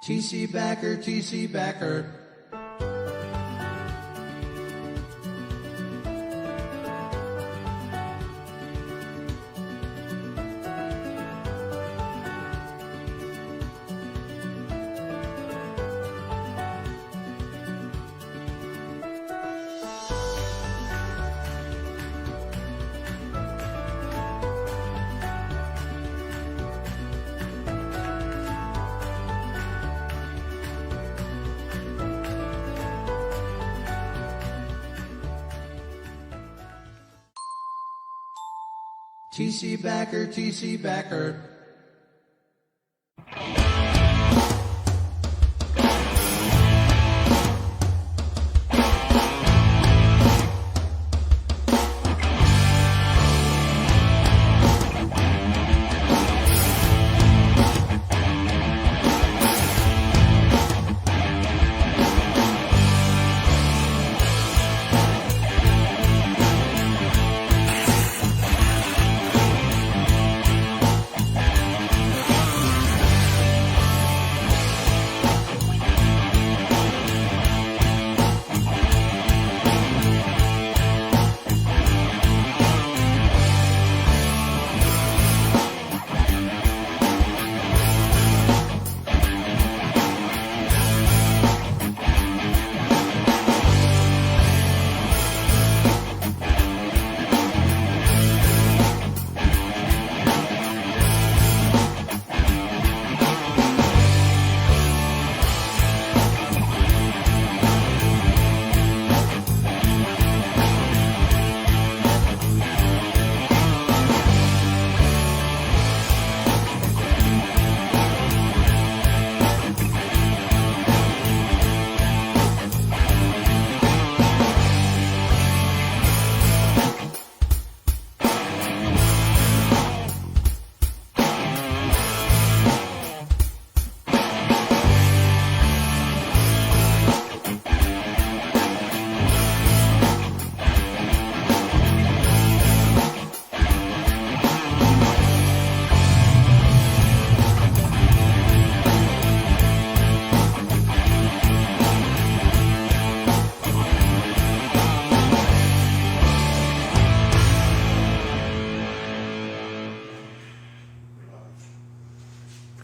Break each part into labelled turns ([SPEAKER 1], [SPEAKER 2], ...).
[SPEAKER 1] TC Backer, TC Backer. TC Backer, TC Backer.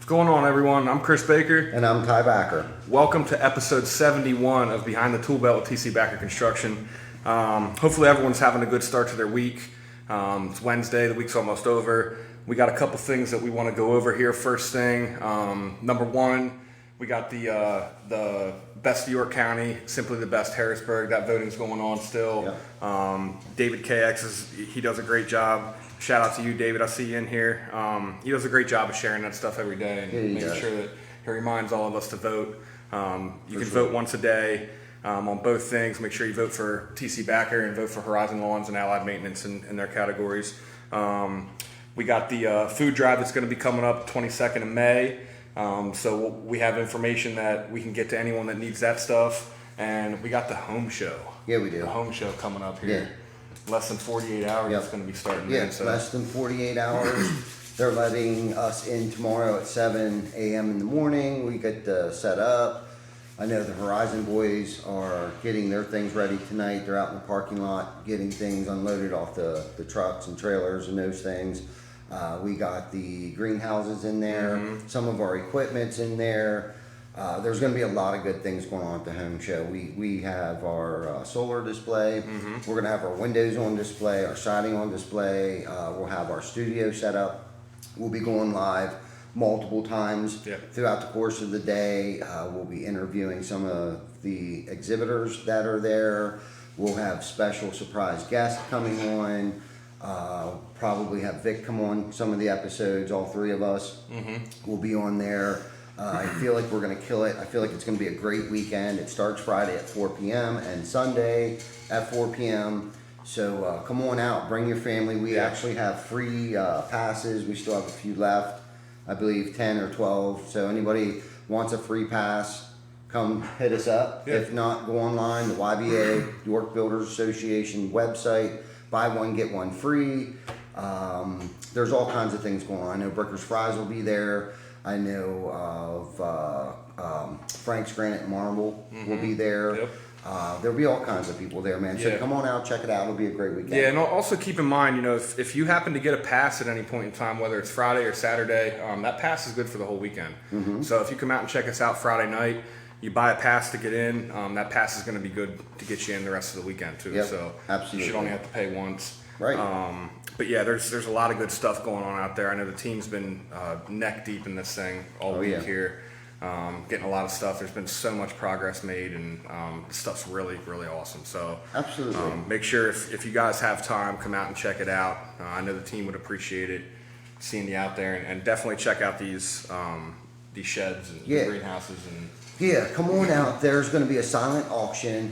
[SPEAKER 2] What's going on, everyone? I'm Chris Baker.
[SPEAKER 3] And I'm Ty Backer.
[SPEAKER 2] Welcome to episode 71 of Behind the Tool Belt with TC Backer Construction. Hopefully everyone's having a good start to their week. It's Wednesday, the week's almost over. We got a couple things that we want to go over here. First thing, number one, we got the best of York County, simply the best Harrisburg. That voting's going on still. Yep. David KX, he does a great job. Shout out to you, David. I see you in here. He does a great job of sharing that stuff every day and making sure that he reminds all of us to vote. You can vote once a day on both things. Make sure you vote for TC Backer and vote for Horizon Lawns and Allied Maintenance in their categories. We got the food drive that's going to be coming up 22nd of May. So we have information that we can get to anyone that needs that stuff. And we got the home show.
[SPEAKER 3] Yeah, we do.
[SPEAKER 2] The home show coming up here. Yeah. Less than 48 hours, It's going to be starting.
[SPEAKER 3] Yeah, so. Less than 48 hours. They're letting us in tomorrow at 7 a.m. in the morning. We get set up. I know the Horizon boys are getting their things ready tonight. They're out in the parking lot getting things unloaded off the trucks and trailers and those things. We got the greenhouses in there. Mm-hmm. Some of our equipment's in there. There's going to be a lot of good things going on at the home show. We have our solar display. Mm-hmm. We're going to have our windows on display, our siding on display. We'll have our studio set up. We'll be going live multiple times throughout the course of the day. We'll be interviewing some of the exhibitors that are there. We'll have special surprise guests coming on. Probably have Vic come on some of the episodes. All three of us will be on there. I feel like we're going to kill it. I feel like it's going to be a great weekend. It starts Friday at 4 p.m. and Sunday at 4 p.m. So come on out. Bring your family. We actually have free passes. We still have a few left. I believe 10 or 12. So anybody wants a free pass, come hit us up. Yeah. If not, go online, the YBA, York Builders Association website. Buy one, get one free. There's all kinds of things going on. I know Bricker's Fries will be there. I know of Frank's Granite and Marble will be there.
[SPEAKER 2] Yep.
[SPEAKER 3] There'll be all kinds of people there, man. So
[SPEAKER 2] Yeah.
[SPEAKER 3] come on out, check it out. It'll be a great weekend.
[SPEAKER 2] Yeah, and also keep in mind, you know, if you happen to get a pass at any point in time, whether it's Friday or Saturday, that pass is good for the whole weekend. So if you come out and check us out Friday night, you buy a pass to get in, that pass is going to be good to get you in the rest of the weekend too.
[SPEAKER 3] Yep,
[SPEAKER 2] So
[SPEAKER 3] absolutely.
[SPEAKER 2] you should only have to pay once.
[SPEAKER 3] Right.
[SPEAKER 2] But yeah, there's a lot of good stuff going on out there. I know the team's been neck deep in this thing all week
[SPEAKER 3] yeah.
[SPEAKER 2] here, getting a lot of stuff. There's been so much progress made, and the stuff's really, really awesome. So
[SPEAKER 3] Absolutely.
[SPEAKER 2] make sure if you guys have time, come out and check it out. I know the team would appreciate it, seeing you out there, and definitely check out these sheds and
[SPEAKER 3] Yeah.
[SPEAKER 2] greenhouses and.
[SPEAKER 3] Yeah, come on out. There's going to be a silent auction.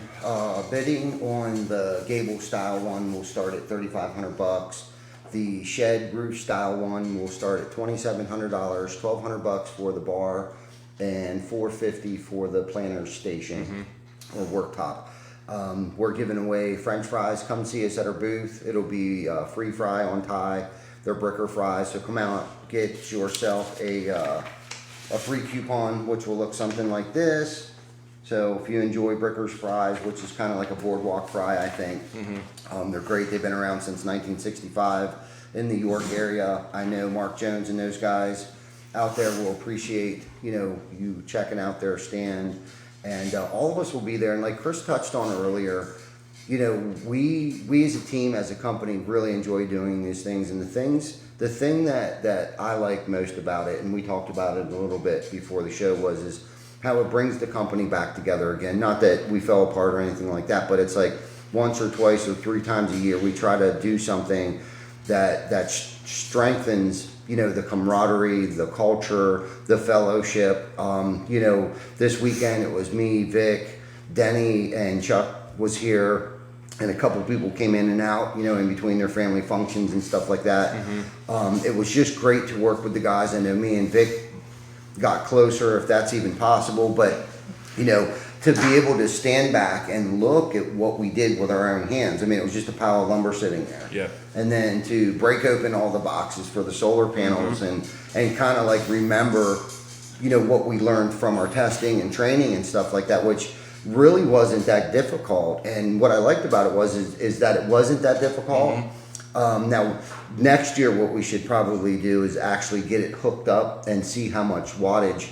[SPEAKER 3] Bidding on the gable style one will start at $3,500. The shed roof style one will start at $2,700, $1,200 for the bar, and $450 for the planter's station or worktop. We're giving away French fries. Come see us at our booth. It'll be free fry on tie. They're Bricker fries. So come out, get yourself a free coupon, which will look something like this. So if you enjoy Bricker's Fries, which is kind of like a boardwalk fry, I think. They're great. They've been around since 1965 in the York area. I know Mark Jones and those guys out there will appreciate, you checking out their stand. And all of us will be there. And like Chris touched on earlier, we as a team, as a company, really enjoy doing these things. And the thing that I like most about it, and we talked about it a little bit before the show, is how it brings the company back together again. Not that we fell apart or anything like that, but it's like once or twice or 3 times a year we try to do something that strengthens the camaraderie, the culture, the fellowship. This weekend it was me, Vic, Denny, and Chuck was here. And a couple people came in and out, in between their family functions and stuff like that. It was just great to work with the guys. I know me and Vic got closer, if that's even possible. But, to be able to stand back and look at what we did with our own hands. I mean, it was just a pile of lumber sitting there.
[SPEAKER 2] Yeah.
[SPEAKER 3] And then to break open all the boxes for the solar panels and kind of like remember, what we learned from our testing and training and stuff like that, which really wasn't that difficult. And what I liked about it is that it wasn't that difficult. Now next year what we should probably do is actually get it hooked up and see how much wattage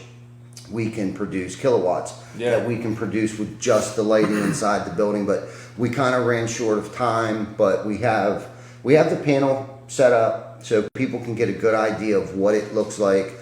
[SPEAKER 3] we can produce, kilowatts that we can produce with just the lighting inside the building. But we kind of ran short of time, but we have the panel set up so people can get a good idea of what it looks like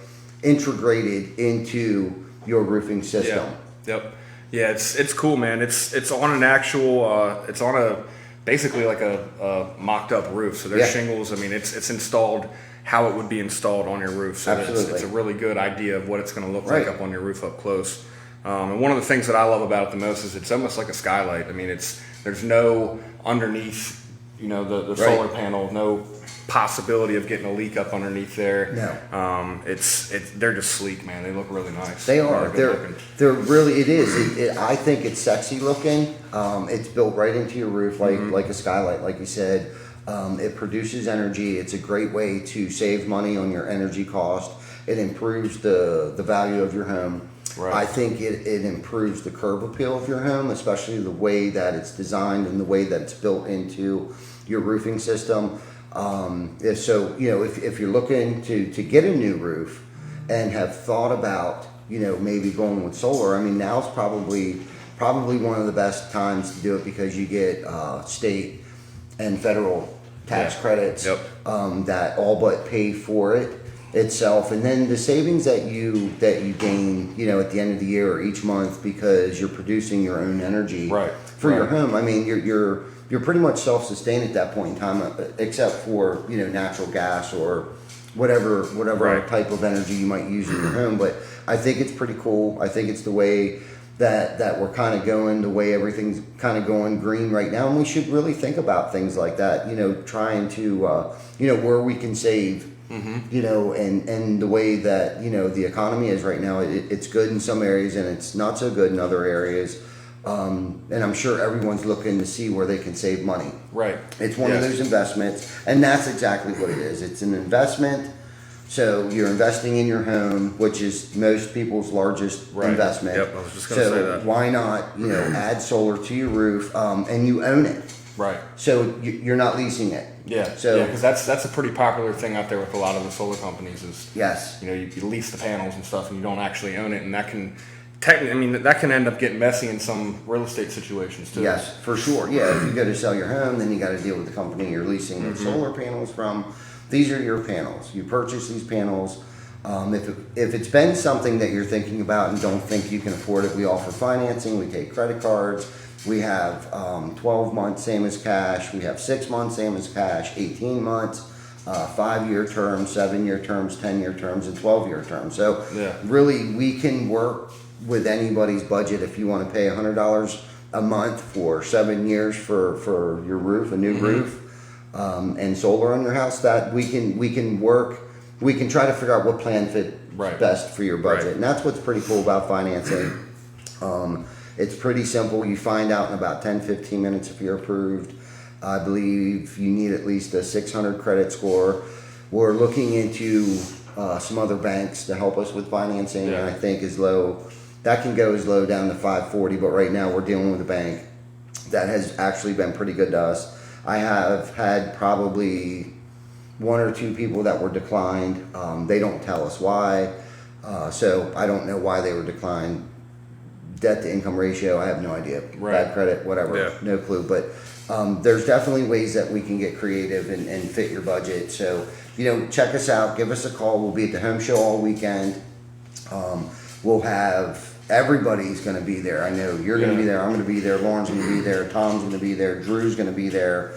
[SPEAKER 3] integrated into your roofing system.
[SPEAKER 2] Yep. Yeah, it's cool, man. It's on an actual. It's on a basically like a mocked up roof. So there's shingles. I mean, it's installed how it would be installed on your roof. So it's a really good idea of what it's going to look like up on your roof up close. And one of the things that I love about it the most is it's almost like a skylight. I mean, there's no underneath, the solar panel, no possibility of getting a leak up underneath there.
[SPEAKER 3] No.
[SPEAKER 2] They're just sleek, man. They look really nice.
[SPEAKER 3] They are.
[SPEAKER 2] Looking.
[SPEAKER 3] They're really. It is. I think it's sexy looking. It's built right into your roof, like a skylight, like you said. It produces energy. It's a great way to save money on your energy cost. It improves the value of your home.
[SPEAKER 2] Right.
[SPEAKER 3] I think it improves the curb appeal of your home, especially the way that it's designed and the way that it's built into your roofing system. If you're looking to get a new roof and have thought about, maybe going with solar, I mean, now's probably one of the best times to do it because you get state and federal tax credits that all but pay for it itself, and then the savings that you gain, at the end of the year or each month because you're producing your own energy for your home. I mean, you're pretty much self-sustained at that point in time, except for natural gas or whatever type of energy you might use in your home. But I think it's pretty cool. I think it's the way that we're kind of going, the way everything's kind of going green right now, and we should really think about things like that. Trying to where we can save. And the way that the economy is right now, it's good in some areas and it's not so good in other areas. And I'm sure everyone's looking to see where they can save money.
[SPEAKER 2] Right.
[SPEAKER 3] It's one of
[SPEAKER 2] Yes.
[SPEAKER 3] those investments, and that's exactly what it is. It's an investment. So you're investing in your home, which is most people's largest
[SPEAKER 2] Right.
[SPEAKER 3] investment.
[SPEAKER 2] Yep, I was just gonna say that.
[SPEAKER 3] Why not, add solar to your roof, and you own it.
[SPEAKER 2] Right.
[SPEAKER 3] So you're not leasing it.
[SPEAKER 2] Yeah.
[SPEAKER 3] So
[SPEAKER 2] because that's a pretty popular thing out there with a lot of the solar companies is
[SPEAKER 3] yes.
[SPEAKER 2] you lease the panels and stuff and you don't actually own it, and that can that can end up getting messy in some real estate situations too.
[SPEAKER 3] Yes, for sure. Yeah, if you go to sell your home, then you got to deal with the company you're leasing the solar panels from. These are your panels. You purchase these panels. If it's been something that you're thinking about and don't think you can afford it, we offer financing. We take credit cards. We have 12 months, same as cash. We have 6 months, same as cash. 18 months, 5-year terms, 7-year terms, 10-year terms, and 12-year terms. So really, we can work with anybody's budget. If you want to pay $100 a month for 7 years for your roof, a new roof, and solar on your house, that we can work. We can try to figure out what plan fit best for your budget, and that's what's pretty cool about financing. It's pretty simple. You find out in about 10-15 minutes if you're approved. I believe you need at least a 600 credit score. We're looking into some other banks to help us with financing, and I think that can go as low down to 540, but right now we're dealing with a bank that has actually been pretty good to us. I have had probably 1 or 2 people that were declined. They don't tell us why, so I don't know why they were declined. Debt to income ratio, I have no idea. Bad credit, whatever, no clue. But there's definitely ways that we can get creative and fit your budget. So, check us out, give us a call. We'll be at the home show all weekend. We'll have, everybody's going to be there. I know you're going to be there, I'm going to be there, Lauren's going to be there, Tom's going to be there, Drew's going to be there.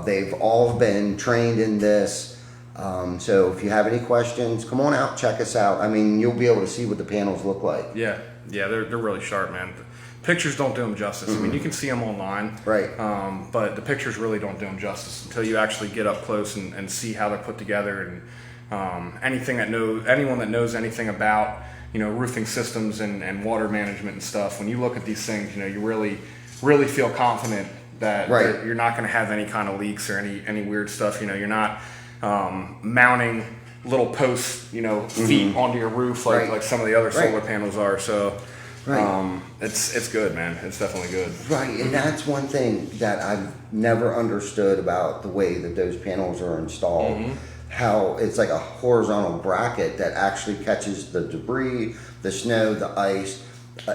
[SPEAKER 3] They've all been trained in this. So if you have any questions, come on out, check us out. I mean, you'll be able to see what the panels look like.
[SPEAKER 2] Yeah, they're really sharp, man. Pictures don't do them justice. I mean, you can see them online,
[SPEAKER 3] right?
[SPEAKER 2] But the pictures really don't do them justice until you actually get up close and see how they're put together. And anyone that knows anything about roofing systems and water management and stuff, when you look at these things, you really feel confident that you're not going to have any kind of leaks or any weird stuff. You're not mounting little posts, feet onto your roof like some of the other solar panels are. So it's good, man. It's definitely good.
[SPEAKER 3] Right, and that's one thing that I've never understood about the way that those panels are installed. How it's like a horizontal bracket that actually catches the debris, the snow, the ice.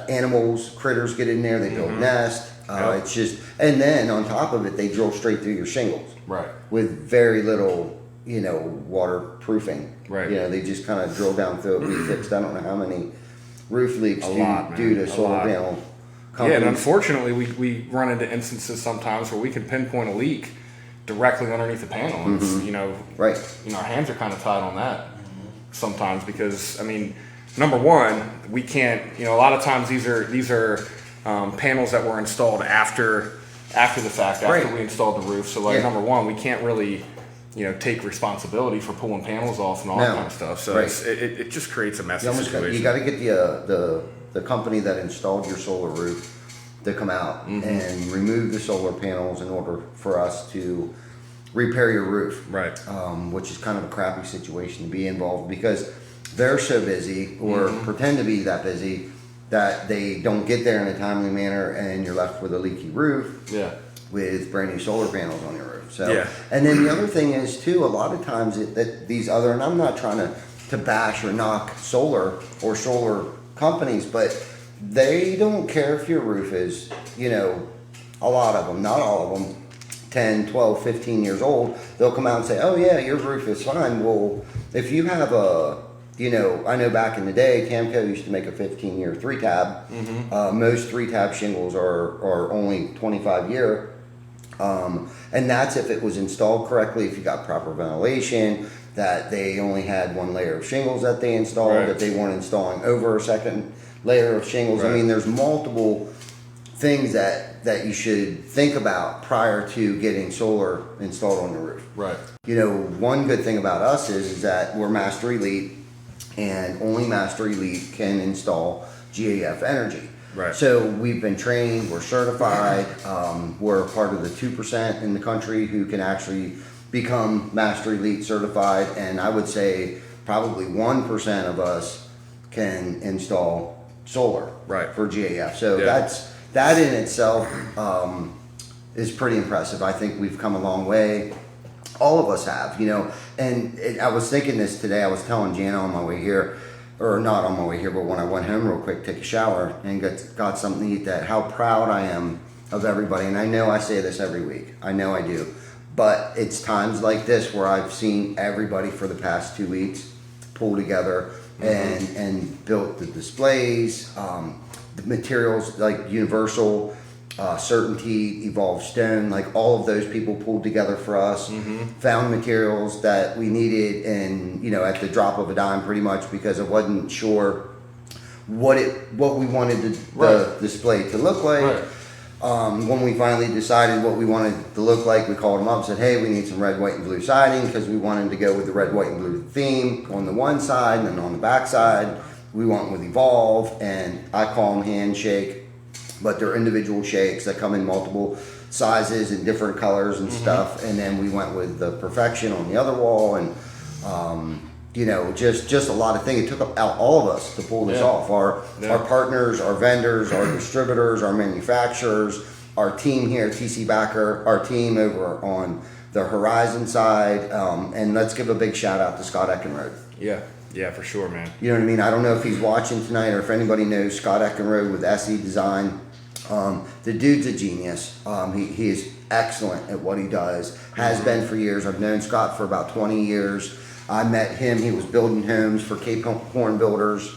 [SPEAKER 3] Animals, critters get in there, they build nests. It's just, and then on top of it, they drill straight through your shingles. Right. With very little, waterproofing. Right. They just kind of drill down through it. We fixed, I don't know how many roof leaks due to solar panel companies.
[SPEAKER 2] Yeah, and unfortunately, we run into instances sometimes where we can pinpoint a leak directly underneath the panel. And our hands are kind of tied on that sometimes because, number one, we can't, a lot of times these are panels that were installed after the fact, after we installed the roof. So number one, we can't really, take responsibility for pulling panels off and all that kind of stuff. So it just creates a messy situation.
[SPEAKER 3] You got to get the company that installed your solar roof to come out and remove the solar panels in order for us to repair your roof. Right. Which is kind of a crappy situation to be involved because they're so busy or pretend to be that busy that they don't get there in a timely manner and you're left with a leaky roof with brand new solar panels on your roof. So, and then the other thing is too, a lot of times that these other, and I'm not trying to bash or knock solar or solar companies, but they don't care if your roof is, a lot of them, not all of them, 10, 12, 15 years old. They'll come out and say, oh yeah, your roof is fine. Well, if you have I know back in the day, Tamco used to make a 15-year 3-tab. Most 3-tab shingles are only 25-year. And that's if it was installed correctly, if you got proper ventilation, that they only had one layer of shingles that they installed, that they weren't installing over a second layer of shingles. I mean, there's multiple things that you should think about prior to getting solar installed on the roof. Right. One good thing about us is that we're Master Elite, and only Master Elite can install GAF energy.
[SPEAKER 2] Right.
[SPEAKER 3] So we've been trained, we're certified, we're part of the 2% in the country who can actually become Master Elite certified, and I would say probably 1% of us can install solar
[SPEAKER 2] Right.
[SPEAKER 3] for GAF. So
[SPEAKER 2] Yeah.
[SPEAKER 3] that in itself is pretty impressive. I think we've come a long way. All of us have, and I was thinking this today. I was telling Jana on my way here, or not on my way here, but when I went home real quick, take a shower, and got something to eat, that how proud I am of everybody. And I know I say this every week. I know I do. But it's times like this where I've seen everybody for the past 2 weeks pull together and built the displays, the materials like Universal, Certainty, Evolved Stone, like all of those people pulled together for us, found materials that we needed, and at the drop of a dime, pretty much, because I wasn't sure what we wanted the display to look like.
[SPEAKER 2] Right.
[SPEAKER 3] When we finally decided what we wanted it to look like, we called them up and said, hey, we need some red, white, and blue siding, because we wanted to go with the red, white, and blue theme on the one side, and then on the back side we went with Evolve, and I call them handshake, but they're individual shakes that come in multiple sizes and different colors and stuff. And then we went with the Perfection on the other wall, and just a lot of things. It took out all of us to pull this off. Our partners, our vendors, our distributors, our manufacturers, our team here, TC Backer, our team over on the Horizon side, and let's give a big shout out to Scott Eckenrode.
[SPEAKER 2] Yeah, for sure, man.
[SPEAKER 3] You know what I mean? I don't know if he's watching tonight or if anybody knows Scott Eckenrode with SE Design. The dude's a genius. He is excellent at what he does. Has been for years. I've known Scott for about 20 years. I met him. He was building homes for Cape Horn Builders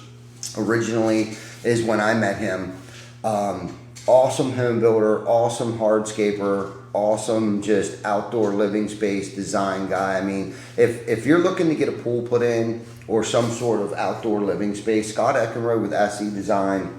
[SPEAKER 3] originally is when I met him. Awesome home builder, awesome hardscaper, awesome just outdoor living space design guy. I mean, if you're looking to get a pool put in or some sort of outdoor living space, Scott Eckenrode with SE Design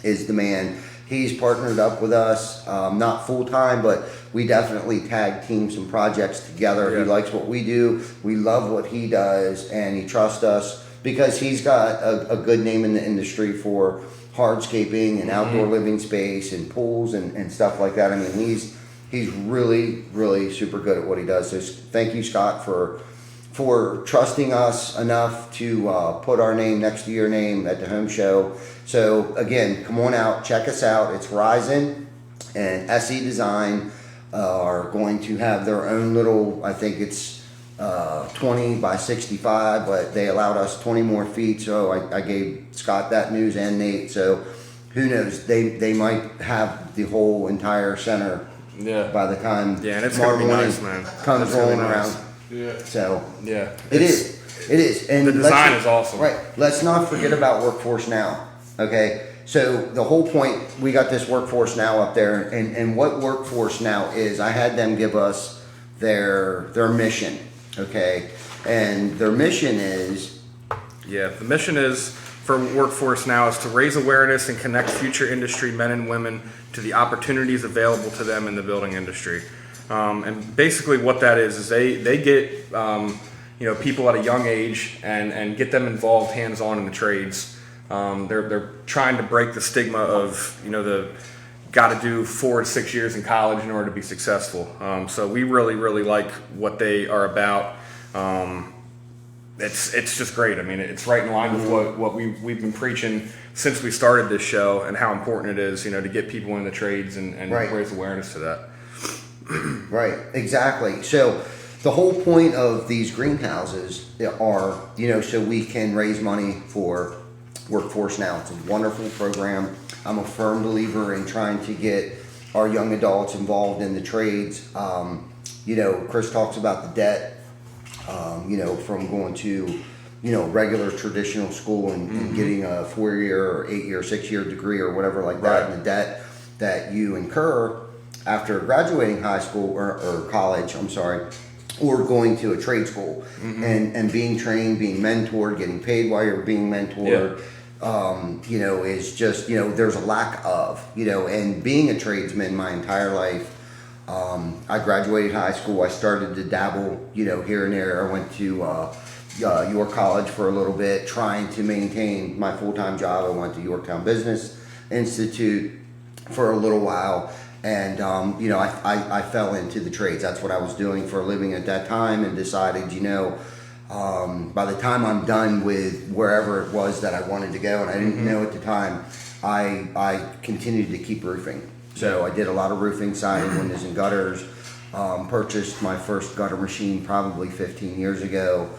[SPEAKER 3] is the man. He's partnered up with us, not full time, but we definitely tag team some projects together.
[SPEAKER 2] Yeah.
[SPEAKER 3] He likes what we do. We love what he does, and he trusts us because he's got a good name in the industry for hardscaping and outdoor living space and pools and stuff like that. I mean, he's really, really super good at what he does. So thank you, Scott, for trusting us enough to put our name next to your name at the home show. So again, come on out, check us out. It's Horizon and SE Design are going to have their own little, I think it's 20 by 65, but they allowed us 20 more feet. So I gave Scott that news and Nate. So who knows? They might have the whole entire center by the time
[SPEAKER 2] and it's
[SPEAKER 3] tomorrow
[SPEAKER 2] gonna be
[SPEAKER 3] morning
[SPEAKER 2] nice, man.
[SPEAKER 3] comes
[SPEAKER 2] It's gonna be
[SPEAKER 3] rolling
[SPEAKER 2] nice.
[SPEAKER 3] around.
[SPEAKER 4] Yeah.
[SPEAKER 3] So
[SPEAKER 2] Yeah,
[SPEAKER 3] it is, and
[SPEAKER 2] the design is awesome.
[SPEAKER 3] Right. Let's not forget about Workforce Now. Okay. So the whole point, we got this Workforce Now up there, and what Workforce Now is, I had them give us their mission. Okay, and their mission is.
[SPEAKER 2] Yeah, the mission is for Workforce Now is to raise awareness and connect future industry men and women to the opportunities available to them in the building industry. And basically what that is they get people at a young age and get them involved hands-on in the trades. They're trying to break the stigma of the got to do 4 to 6 years in college in order to be successful. So we really like what they are about. It's just great. I mean, it's right in line with what we've been preaching since we started this show and how important it is, to get people in the trades and
[SPEAKER 3] Right.
[SPEAKER 2] raise awareness to that.
[SPEAKER 3] Right, exactly. So the whole point of these greenhouses are, so we can raise money for Workforce Now. It's a wonderful program. I'm a firm believer in trying to get our young adults involved in the trades. Chris talks about the debt, from going to, regular traditional school and getting a 4-year or 8-year, 6-year degree or whatever like that,
[SPEAKER 2] Right.
[SPEAKER 3] and the debt that you incur after graduating high school or college, or going to a trade school and being trained, being mentored, getting paid while you're being mentored, is just, there's a lack of, and being a tradesman my entire life. I graduated high school. I started to dabble, here and there. I went to York College for a little bit, trying to maintain my full-time job. I went to Yorktown Business Institute for a little while. And, I fell into the trades. That's what I was doing for a living at that time, and decided, by the time I'm done with wherever it was that I wanted to go, and I didn't know at the time, I continued to keep roofing. So I did a lot of roofing, siding, windows, and gutters. Purchased my first gutter machine probably 15 years ago.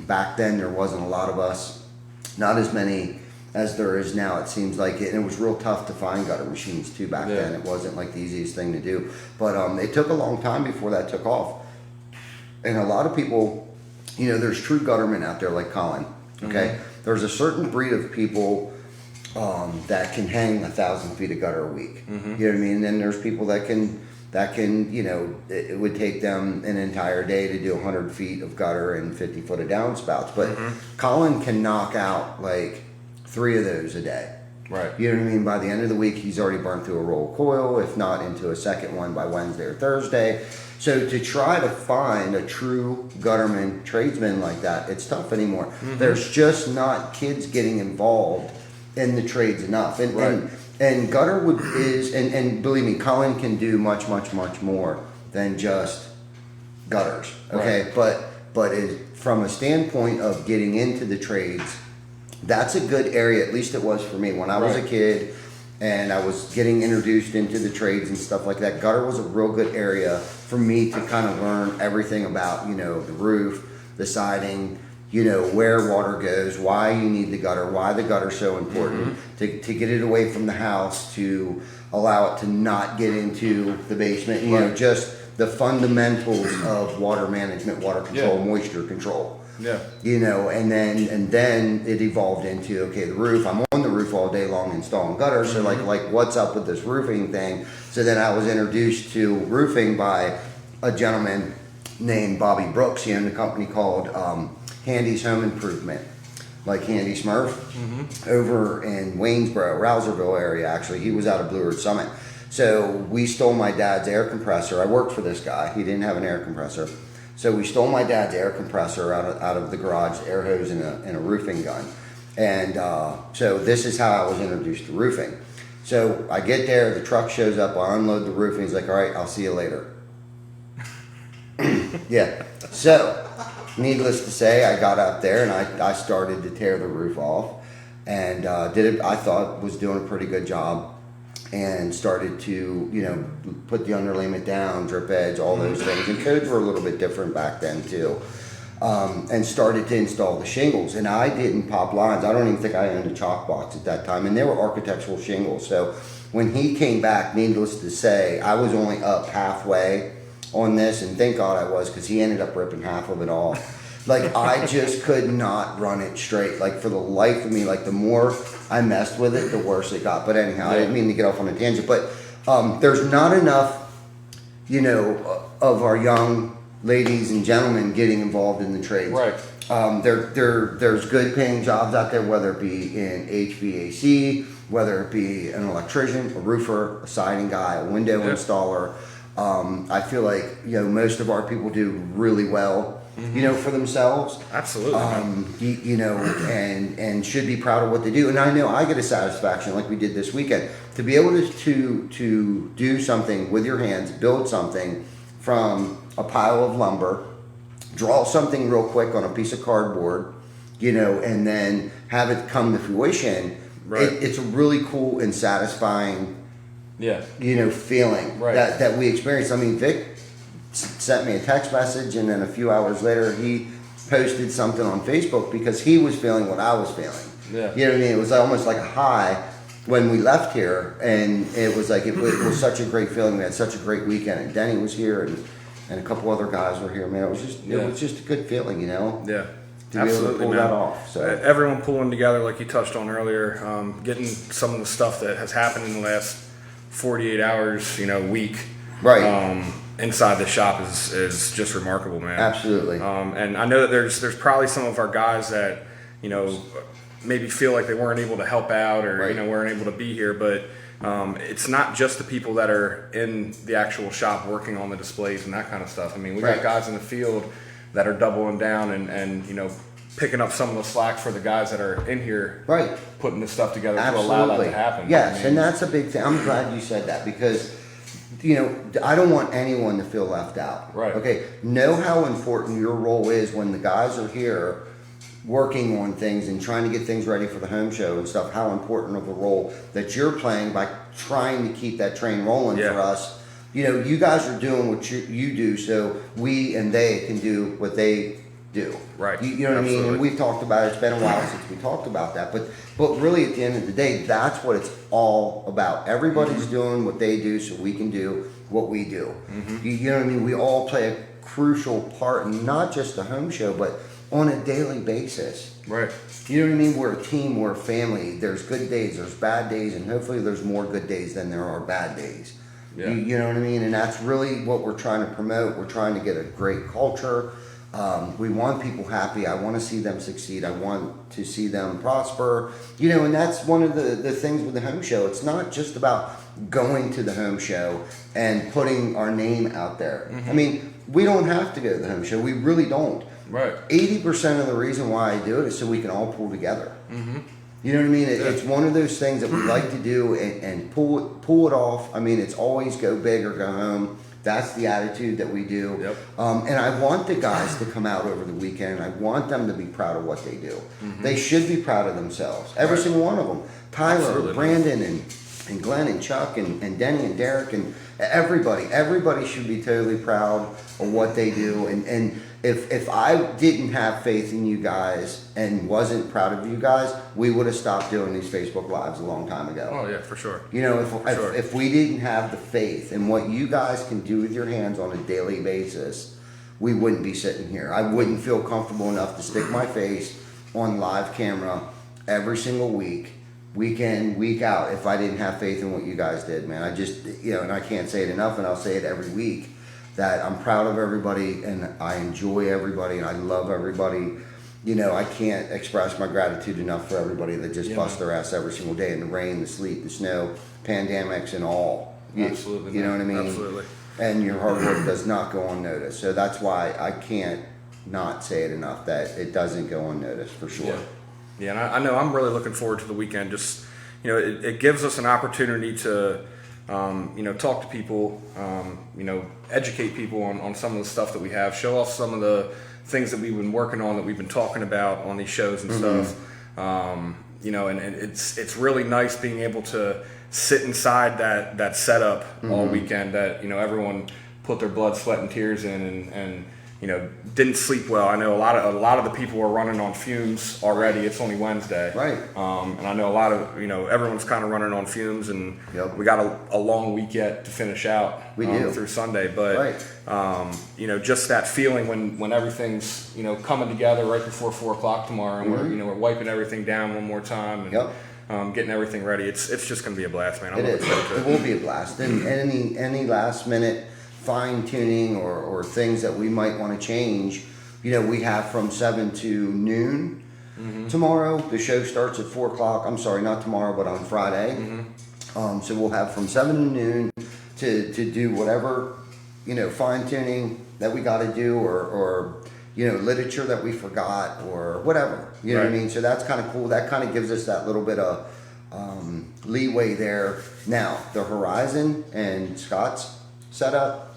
[SPEAKER 3] Back then there wasn't a lot of us, not as many as there is now, it seems like. And it was real tough to find gutter machines too back then. It wasn't like the easiest thing to do. But it took a long time before that took off. And a lot of people, there's true guttermen out there like Colin, okay? There's a certain breed of people that can hang 1,000 feet of gutter a week. You know what I mean? And then there's people that can, it would take them an entire day to do 100 feet of gutter and 50 foot of downspouts. But Colin can knock out like 3 of those a day.
[SPEAKER 2] Right.
[SPEAKER 3] You know what I mean? By the end of the week, he's already burned through a roll of coil, if not into a second one by Wednesday or Thursday. So to try to find a true gutterman, tradesman like that, it's tough anymore. There's just not kids getting involved in the trades enough. And gutter and believe me, Colin can do much, much, much more than just gutters. Okay, but from a standpoint of getting into the trades, that's a good area. At least it was for me when I was a kid, and I was getting introduced into the trades and stuff like that. Gutter was a real good area for me to kind of learn everything about, the roof, the siding, where water goes, why you need the gutter, why the gutter's so important, to get it away from the house, to allow it to not get into the basement, just the fundamentals of water management, water control, moisture control.
[SPEAKER 2] Yeah.
[SPEAKER 3] And then it evolved into, okay, the roof, I'm on the roof all day long installing gutters, so like what's up with this roofing thing? So then I was introduced to roofing by a gentleman named Bobby Brooks. He owned a company called Handy's Home Improvement, like Handy Smurf, over in Waynesboro, Rouserville area. Actually, he was out of Blue Ridge Summit. So we stole my dad's air compressor. I worked for this guy. He didn't have an air compressor. So we stole my dad's air compressor out of the garage, air hose, and a roofing gun. And so this is how I was introduced to roofing. So I get there, the truck shows up, I unload the roof, and he's like, all right, I'll see you later. Yeah. So, needless to say, I got up there and I started to tear the roof off, and did it. I thought was doing a pretty good job, and started to put the underlayment down, drip edge, all those things. And codes were a little bit different back then too. And started to install the shingles, and I didn't pop lines. I don't even think I owned a chalk box at that time, and they were architectural shingles. So when he came back, needless to say, I was only up halfway on this, and thank God I was, because he ended up ripping half of it off. Like, I just could not run it straight. Like, for the life of me, like, the more I messed with it, the worse it got. But anyhow, I didn't mean to get off on a tangent. But there's not enough, of our young ladies and gentlemen getting involved in the trades.
[SPEAKER 2] Right.
[SPEAKER 3] There's good paying jobs out there, whether it be in HVAC, whether it be an electrician, a roofer, a siding guy, a window installer. I feel like most of our people do really well, for themselves.
[SPEAKER 2] Absolutely.
[SPEAKER 3] And should be proud of what they do. And I know I get a satisfaction, like we did this weekend, to be able to do something with your hands, build something from a pile of lumber, draw something real quick on a piece of cardboard, and then have it come to fruition.
[SPEAKER 2] Right.
[SPEAKER 3] It's a really cool and satisfying feeling that we experienced. I mean, Vic sent me a text message, and then a few hours later he posted something on Facebook because he was feeling what I was feeling.
[SPEAKER 2] Yeah.
[SPEAKER 3] You know what I mean? It was almost like a high when we left here, and it was like, it was such a great feeling. We had such a great weekend, and Denny was here, and a couple other guys were here. Man, it was just a good feeling,
[SPEAKER 2] Yeah.
[SPEAKER 3] To be able to pull that off. So
[SPEAKER 2] everyone pulling together, like you touched on earlier, getting some of the stuff that has happened in the last 48 hours, week,
[SPEAKER 3] right,
[SPEAKER 2] inside the shop is just remarkable, man.
[SPEAKER 3] Absolutely.
[SPEAKER 2] And I know that there's probably some of our guys that maybe feel like they weren't able to help out, or weren't able to be here, but it's not just the people that are in the actual shop working on the displays and that kind of stuff. I mean, we got guys in the field that are doubling down and picking up some of the slack for the guys that are in here,
[SPEAKER 3] Right.
[SPEAKER 2] putting this stuff together
[SPEAKER 3] Absolutely.
[SPEAKER 2] to allow that to happen.
[SPEAKER 3] Yes,
[SPEAKER 2] I mean,
[SPEAKER 3] and that's a big thing. I'm glad you said that because, I don't want anyone to feel left out.
[SPEAKER 2] Right.
[SPEAKER 3] Okay. Know how important your role is when the guys are here working on things and trying to get things ready for the home show and stuff, how important of a role that you're playing by trying to keep that train rolling for us. You guys are doing what you do so we and they can do what they do.
[SPEAKER 2] Right.
[SPEAKER 3] You know what I mean? And we've talked about it. It's been a while since we talked about that. But really at the end of the day, that's what it's all about. Everybody's doing what they do so we can do what we do. You know what I mean? We all play a crucial part in not just the home show, but on a daily basis.
[SPEAKER 2] Right.
[SPEAKER 3] You know what I mean? We're a team, we're a family. There's good days, there's bad days, and hopefully there's more good days than there are bad days.
[SPEAKER 2] Yeah.
[SPEAKER 3] You know what I mean? And that's really what we're trying to promote. We're trying to get a great culture. We want people happy. I want to see them succeed. I want to see them prosper. And that's one of the things with the home show. It's not just about going to the home show and putting our name out there. I mean, we don't have to go to the home show. We really don't.
[SPEAKER 2] Right.
[SPEAKER 3] 80% of the reason why I do it is so we can all pull together. You know what I mean? It's one of those things that we like to do and pull it off. I mean, it's always go big or go home. That's the attitude that we do.
[SPEAKER 2] Yep.
[SPEAKER 3] And I want the guys to come out over the weekend. I want them to be proud of what they do. They should be proud of themselves. Every single one of them. Tyler,
[SPEAKER 2] Absolutely.
[SPEAKER 3] Brandon, and Glenn, and Chuck, and Denny, and Derek, and everybody. Everybody should be totally proud of what they do. And if I didn't have faith in you guys and wasn't proud of you guys, we would have stopped doing these Facebook Lives a long time ago.
[SPEAKER 2] Oh yeah, for sure.
[SPEAKER 3] If we didn't have the faith in what you guys can do with your hands on a daily basis, we wouldn't be sitting here. I wouldn't feel comfortable enough to stick my face on live camera every single week in, week out, if I didn't have faith in what you guys did, man. I just, and I can't say it enough, and I'll say it every week, that I'm proud of everybody, and I enjoy everybody, and I love everybody. I can't express my gratitude enough for everybody that just busts their ass every single day in the rain, the sleet, the snow, pandemics, and all.
[SPEAKER 2] Absolutely.
[SPEAKER 3] You know what I mean?
[SPEAKER 2] Absolutely.
[SPEAKER 3] And your hard work does not go unnoticed. So that's why I can't not say it enough, that it doesn't go unnoticed, for sure.
[SPEAKER 2] Yeah, and I know I'm really looking forward to the weekend. Just, it gives us an opportunity to, talk to people, educate people on some of the stuff that we have, show off some of the things that we've been working on, that we've been talking about on these shows and stuff. And it's really nice being able to sit inside that setup all weekend that, everyone put their blood, sweat, and tears in and didn't sleep well. I know a lot of the people are running on fumes already. It's only Wednesday,
[SPEAKER 3] Right?
[SPEAKER 2] And I know a lot of everyone's kind of running on fumes, and we got a long week yet to finish out.
[SPEAKER 3] We do
[SPEAKER 2] through Sunday, but
[SPEAKER 3] right.
[SPEAKER 2] Just that feeling when everything's coming together right before 4 o'clock tomorrow, and we're wiping everything down one more time, and getting everything ready. It's just gonna be a blast, man.
[SPEAKER 3] It is. It will be a blast. And any last minute fine tuning or things that we might want to change, we have from 7 to noon tomorrow. The show starts at 4 o'clock. I'm sorry, not tomorrow, but on Friday. So we'll have from 7 to noon to do whatever fine tuning that we got to do, or literature that we forgot, or whatever. You know what I mean? So that's kind of cool. That kind of gives us that little bit of leeway there. Now the Horizon and Scott's setup,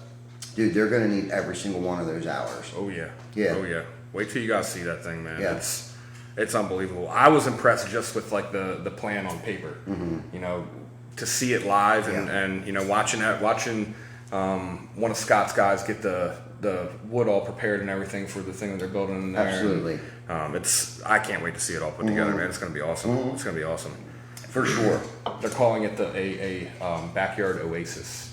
[SPEAKER 3] dude, they're going to need every single one of those hours.
[SPEAKER 2] Oh yeah.
[SPEAKER 3] Yeah.
[SPEAKER 2] Oh yeah. Wait till you guys see that thing, man.
[SPEAKER 3] Yeah.
[SPEAKER 2] It's unbelievable. I was impressed just with like the plan on paper. To see it live and watching one of Scott's guys get the wood all prepared and everything for the thing that they're building in there.
[SPEAKER 3] Absolutely.
[SPEAKER 2] I can't wait to see it all put together, man. It's going to be awesome. It's going to be awesome.
[SPEAKER 3] For sure.
[SPEAKER 2] They're calling it a backyard oasis.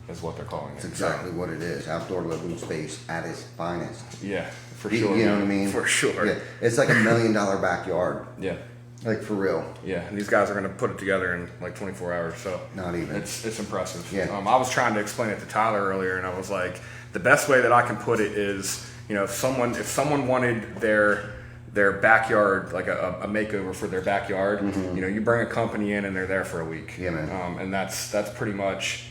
[SPEAKER 2] Is what they're calling it.
[SPEAKER 3] That's exactly what it is. Outdoor living space at its finest.
[SPEAKER 2] Yeah, for sure.
[SPEAKER 3] You know what I mean?
[SPEAKER 2] For sure.
[SPEAKER 3] Yeah. It's like $1 million backyard.
[SPEAKER 2] Yeah.
[SPEAKER 3] Like, for real.
[SPEAKER 2] Yeah, and these guys are going to put it together in like 24 hours. So
[SPEAKER 3] not even.
[SPEAKER 2] It's impressive.
[SPEAKER 3] Yeah.
[SPEAKER 2] I was trying to explain it to Tyler earlier, and I was like, the best way that I can put it is, if someone wanted their backyard, like a makeover for their backyard, you bring a company in and they're there for a week.
[SPEAKER 3] Yeah, man.
[SPEAKER 2] And that's pretty much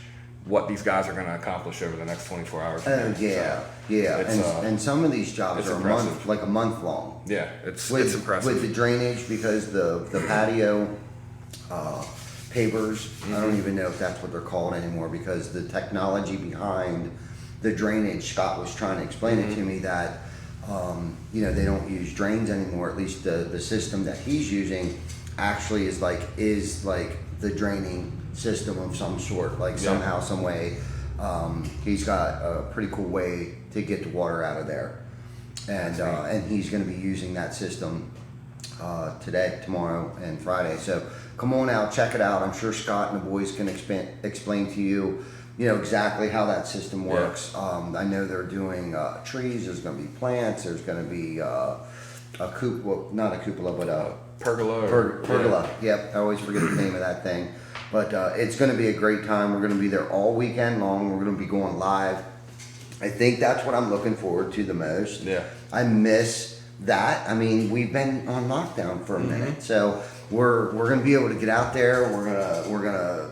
[SPEAKER 2] what these guys are going to accomplish over the next 24 hours.
[SPEAKER 3] Oh yeah, yeah.
[SPEAKER 2] It's,
[SPEAKER 3] And some of these jobs are
[SPEAKER 2] impressive.
[SPEAKER 3] like a month long.
[SPEAKER 2] Yeah, it's impressive.
[SPEAKER 3] With the drainage, because the patio pavers, I don't even know if that's what they're called anymore, because the technology behind the drainage, Scott was trying to explain it to me that, they don't use drains anymore. At least the system that he's using actually is like the draining system of some sort, like somehow, some way. He's got a pretty cool way to get the water out of there. And he's going to be using that system today, tomorrow, and Friday. So come on out, check it out. I'm sure Scott and the boys can explain to you, exactly how that system works. I know they're doing trees. There's going to be plants. There's going to be a cupola, not a cupola, but a
[SPEAKER 2] pergola.
[SPEAKER 3] Pergola. Yep, I always forget the name of that thing. But it's going to be a great time. We're going to be there all weekend long. We're going to be going live. I think that's what I'm looking forward to the most.
[SPEAKER 2] Yeah.
[SPEAKER 3] I miss that. I mean, we've been on lockdown for a minute, so we're going to be able to get out there. We're gonna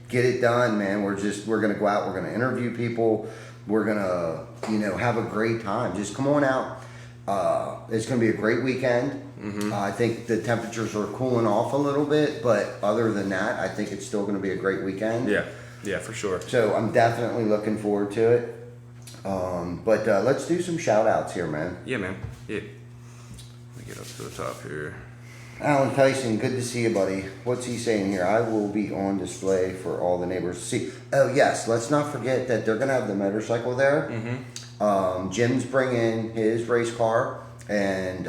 [SPEAKER 3] get it done, man. We're going to go out. We're going to interview people. We're going to have a great time. Just come on out. It's going to be a great weekend. I think the temperatures are cooling off a little bit, but other than that, I think it's still going to be a great weekend.
[SPEAKER 2] Yeah, for sure.
[SPEAKER 3] So I'm definitely looking forward to it. But let's do some shout outs here, man.
[SPEAKER 2] Yeah, man. Yeah. Let me get up to the top here.
[SPEAKER 3] Alan Tyson, good to see you, buddy. What's he saying here? I will be on display for all the neighbors to see. Oh, yes. Let's not forget that they're going to have the motorcycle there. Jim's bringing his race car, and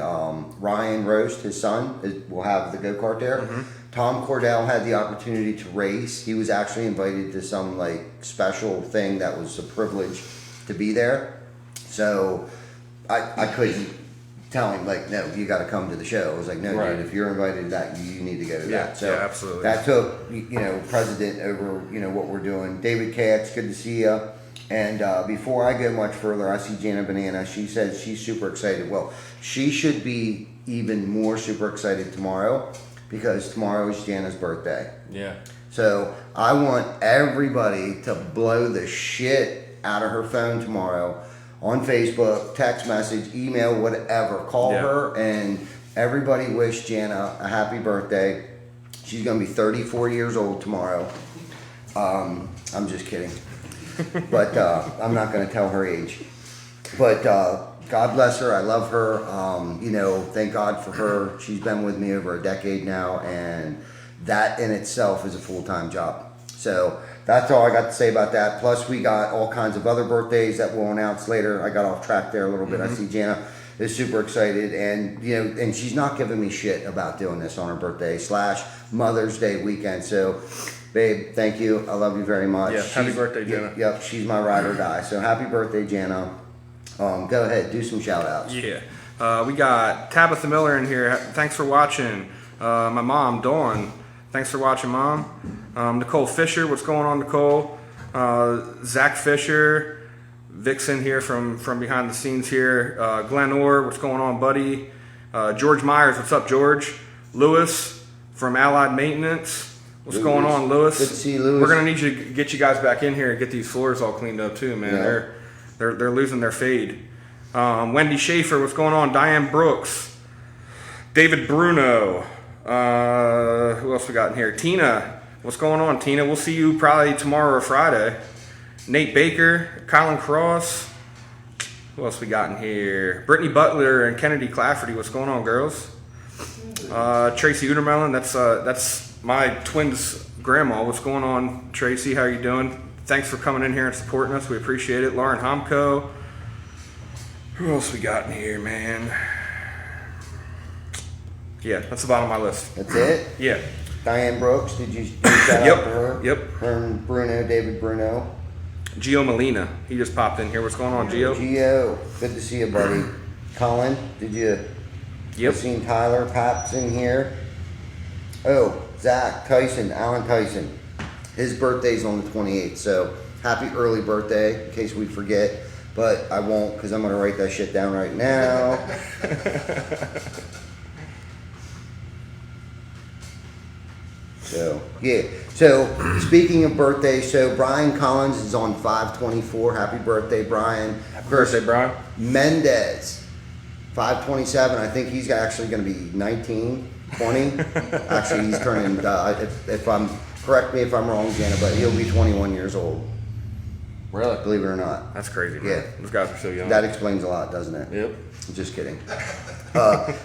[SPEAKER 3] Ryan Roast, his son, will have the go-kart there. Tom Cordell had the opportunity to race. He was actually invited to some like special thing that was a privilege to be there. So I couldn't tell him, like, no, you got to come to the show. I was like, no, dude, if you're invited to that, you need to go to that. So
[SPEAKER 2] absolutely.
[SPEAKER 3] That took, precedent over, what we're doing. David Katz, good to see you. And before I go much further, I see Jana Banana. She says she's super excited. Well, she should be even more super excited tomorrow, because tomorrow is Jana's birthday.
[SPEAKER 2] Yeah.
[SPEAKER 3] So I want everybody to blow the shit out of her phone tomorrow on Facebook, text message, email, whatever. Call her, and everybody wish Jana a happy birthday. She's going to be 34 years old tomorrow. I'm just kidding. But I'm not going to tell her age. But God bless her. I love her. Thank God for her. She's been with me over a decade now, and that in itself is a full-time job. So that's all I got to say about that. Plus, we got all kinds of other birthdays that we'll announce later. I got off track there a little bit. I see Jana is super excited, and and she's not giving me shit about doing this on her birthday / Mother's Day weekend. So, babe, thank you. I love you very much.
[SPEAKER 2] Yeah, happy birthday, Jana.
[SPEAKER 3] Yep, she's my ride or die. So happy birthday, Jana. Go ahead, do some shout outs.
[SPEAKER 2] Yeah. We got Tabitha Miller in here. Thanks for watching. My mom, Dawn. Thanks for watching, Mom. Nicole Fisher, what's going on, Nicole? Zach Fisher. Vixen here from behind the scenes here. Glenn Orr, what's going on, buddy? George Myers, what's up, George? Lewis from Allied Maintenance. What's going on, Lewis?
[SPEAKER 3] Good to see you, Lewis.
[SPEAKER 2] We're gonna need you to get you guys back in here and get these floors all cleaned up too, man.
[SPEAKER 3] Yeah.
[SPEAKER 2] They're losing their fade. Wendy Schaefer, what's going on? Diane Brooks, David Bruno. Who else we got in here? Tina, what's going on, Tina? We'll see you probably tomorrow or Friday. Nate Baker, Colin Cross. Who else we got in here? Brittany Butler and Kennedy Clafferty. What's going on, girls? Tracy Udermelon. That's my twins' grandma. What's going on, Tracy? How you doing? Thanks for coming in here and supporting us. We appreciate it. Lauren Homko. Who else we got in here, man? Yeah, that's the bottom of my list.
[SPEAKER 3] That's it?
[SPEAKER 2] Yeah.
[SPEAKER 3] Diane Brooks, did you shout out to her?
[SPEAKER 2] Yep.
[SPEAKER 3] Her and Bruno, David Bruno.
[SPEAKER 2] Gio Molina. He just popped in here. What's going on, Gio?
[SPEAKER 3] Gio, good to see you, buddy. Colin, did you seen Tyler Paps in here? Oh, Zach Tyson, Alan Tyson. His birthday's on the 28th, so happy early birthday, in case we forget. But I won't, because I'm going to write that shit down right now. So, yeah. So, speaking of birthdays, so Brian Collins is on 5/24. Happy birthday, Brian.
[SPEAKER 2] Happy birthday, Brian.
[SPEAKER 3] Mendez, 5/27. I think he's actually going to be 19, 20. Actually, he's turning, if I'm, correct me if I'm wrong, Jana, but he'll be 21 years old.
[SPEAKER 2] Really?
[SPEAKER 3] Believe it or not.
[SPEAKER 2] That's crazy, man.
[SPEAKER 3] Yeah.
[SPEAKER 2] Those guys are so young.
[SPEAKER 3] That explains a lot, doesn't it?
[SPEAKER 2] Yep.
[SPEAKER 3] Just kidding.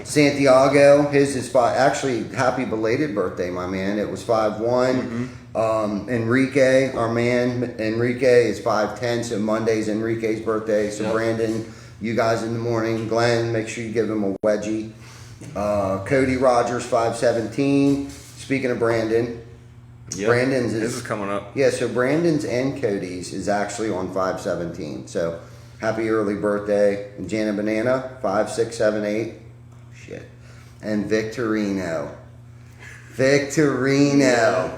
[SPEAKER 3] Santiago, his is five. Actually, happy belated birthday, my man. It was 5/1. Enrique, our man, Enrique is 5/10. So Monday's Enrique's birthday. So
[SPEAKER 2] Yep.
[SPEAKER 3] Brandon, you guys in the morning. Glenn, make sure you give him a wedgie. Cody Rogers, 5/17. Speaking of Brandon,
[SPEAKER 2] Yep.
[SPEAKER 3] Brandon's
[SPEAKER 2] This is coming up.
[SPEAKER 3] yeah, so Brandon's and Cody's is actually on 5/17. So happy early birthday. And Jana Banana, 5, 6, 7, 8. Shit. And Victorino. Victorino.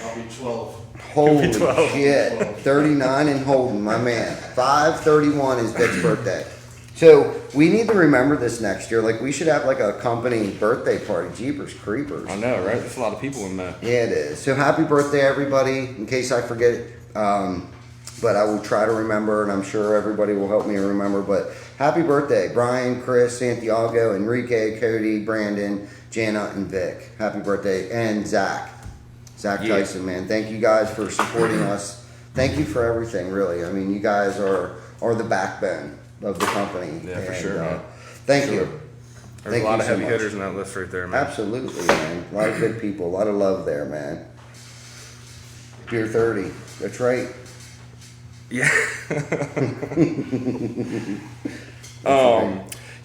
[SPEAKER 4] I'll be 12.
[SPEAKER 3] Holy
[SPEAKER 2] 12.
[SPEAKER 3] shit. 39 and Holden, my man. 5/31 is Vic's birthday. So we need to remember this next year. Like we should have like a company birthday party. Jeepers creepers.
[SPEAKER 2] I know, right? There's a lot of people in that.
[SPEAKER 3] Yeah, it is. So happy birthday, everybody. In case I forget, but I will try to remember, and I'm sure everybody will help me remember. But happy birthday, Brian, Chris, Santiago, Enrique, Cody, Brandon, Jana, and Vic. Happy birthday, and Zach. Zach
[SPEAKER 2] Yeah.
[SPEAKER 3] Tyson, man. Thank you guys for supporting us. Thank you for everything, really. I mean, you guys are the backbone of the company.
[SPEAKER 2] Yeah, for
[SPEAKER 3] And,
[SPEAKER 2] sure, man.
[SPEAKER 3] Thank
[SPEAKER 2] Sure.
[SPEAKER 3] you.
[SPEAKER 2] There's
[SPEAKER 3] Thank
[SPEAKER 2] a lot
[SPEAKER 3] you
[SPEAKER 2] of
[SPEAKER 3] so
[SPEAKER 2] heavy
[SPEAKER 3] much.
[SPEAKER 2] hitters in that list right there, man.
[SPEAKER 3] Absolutely, man. A lot of good people. A lot of love there, man. Beer 30. That's right.
[SPEAKER 2] Yeah.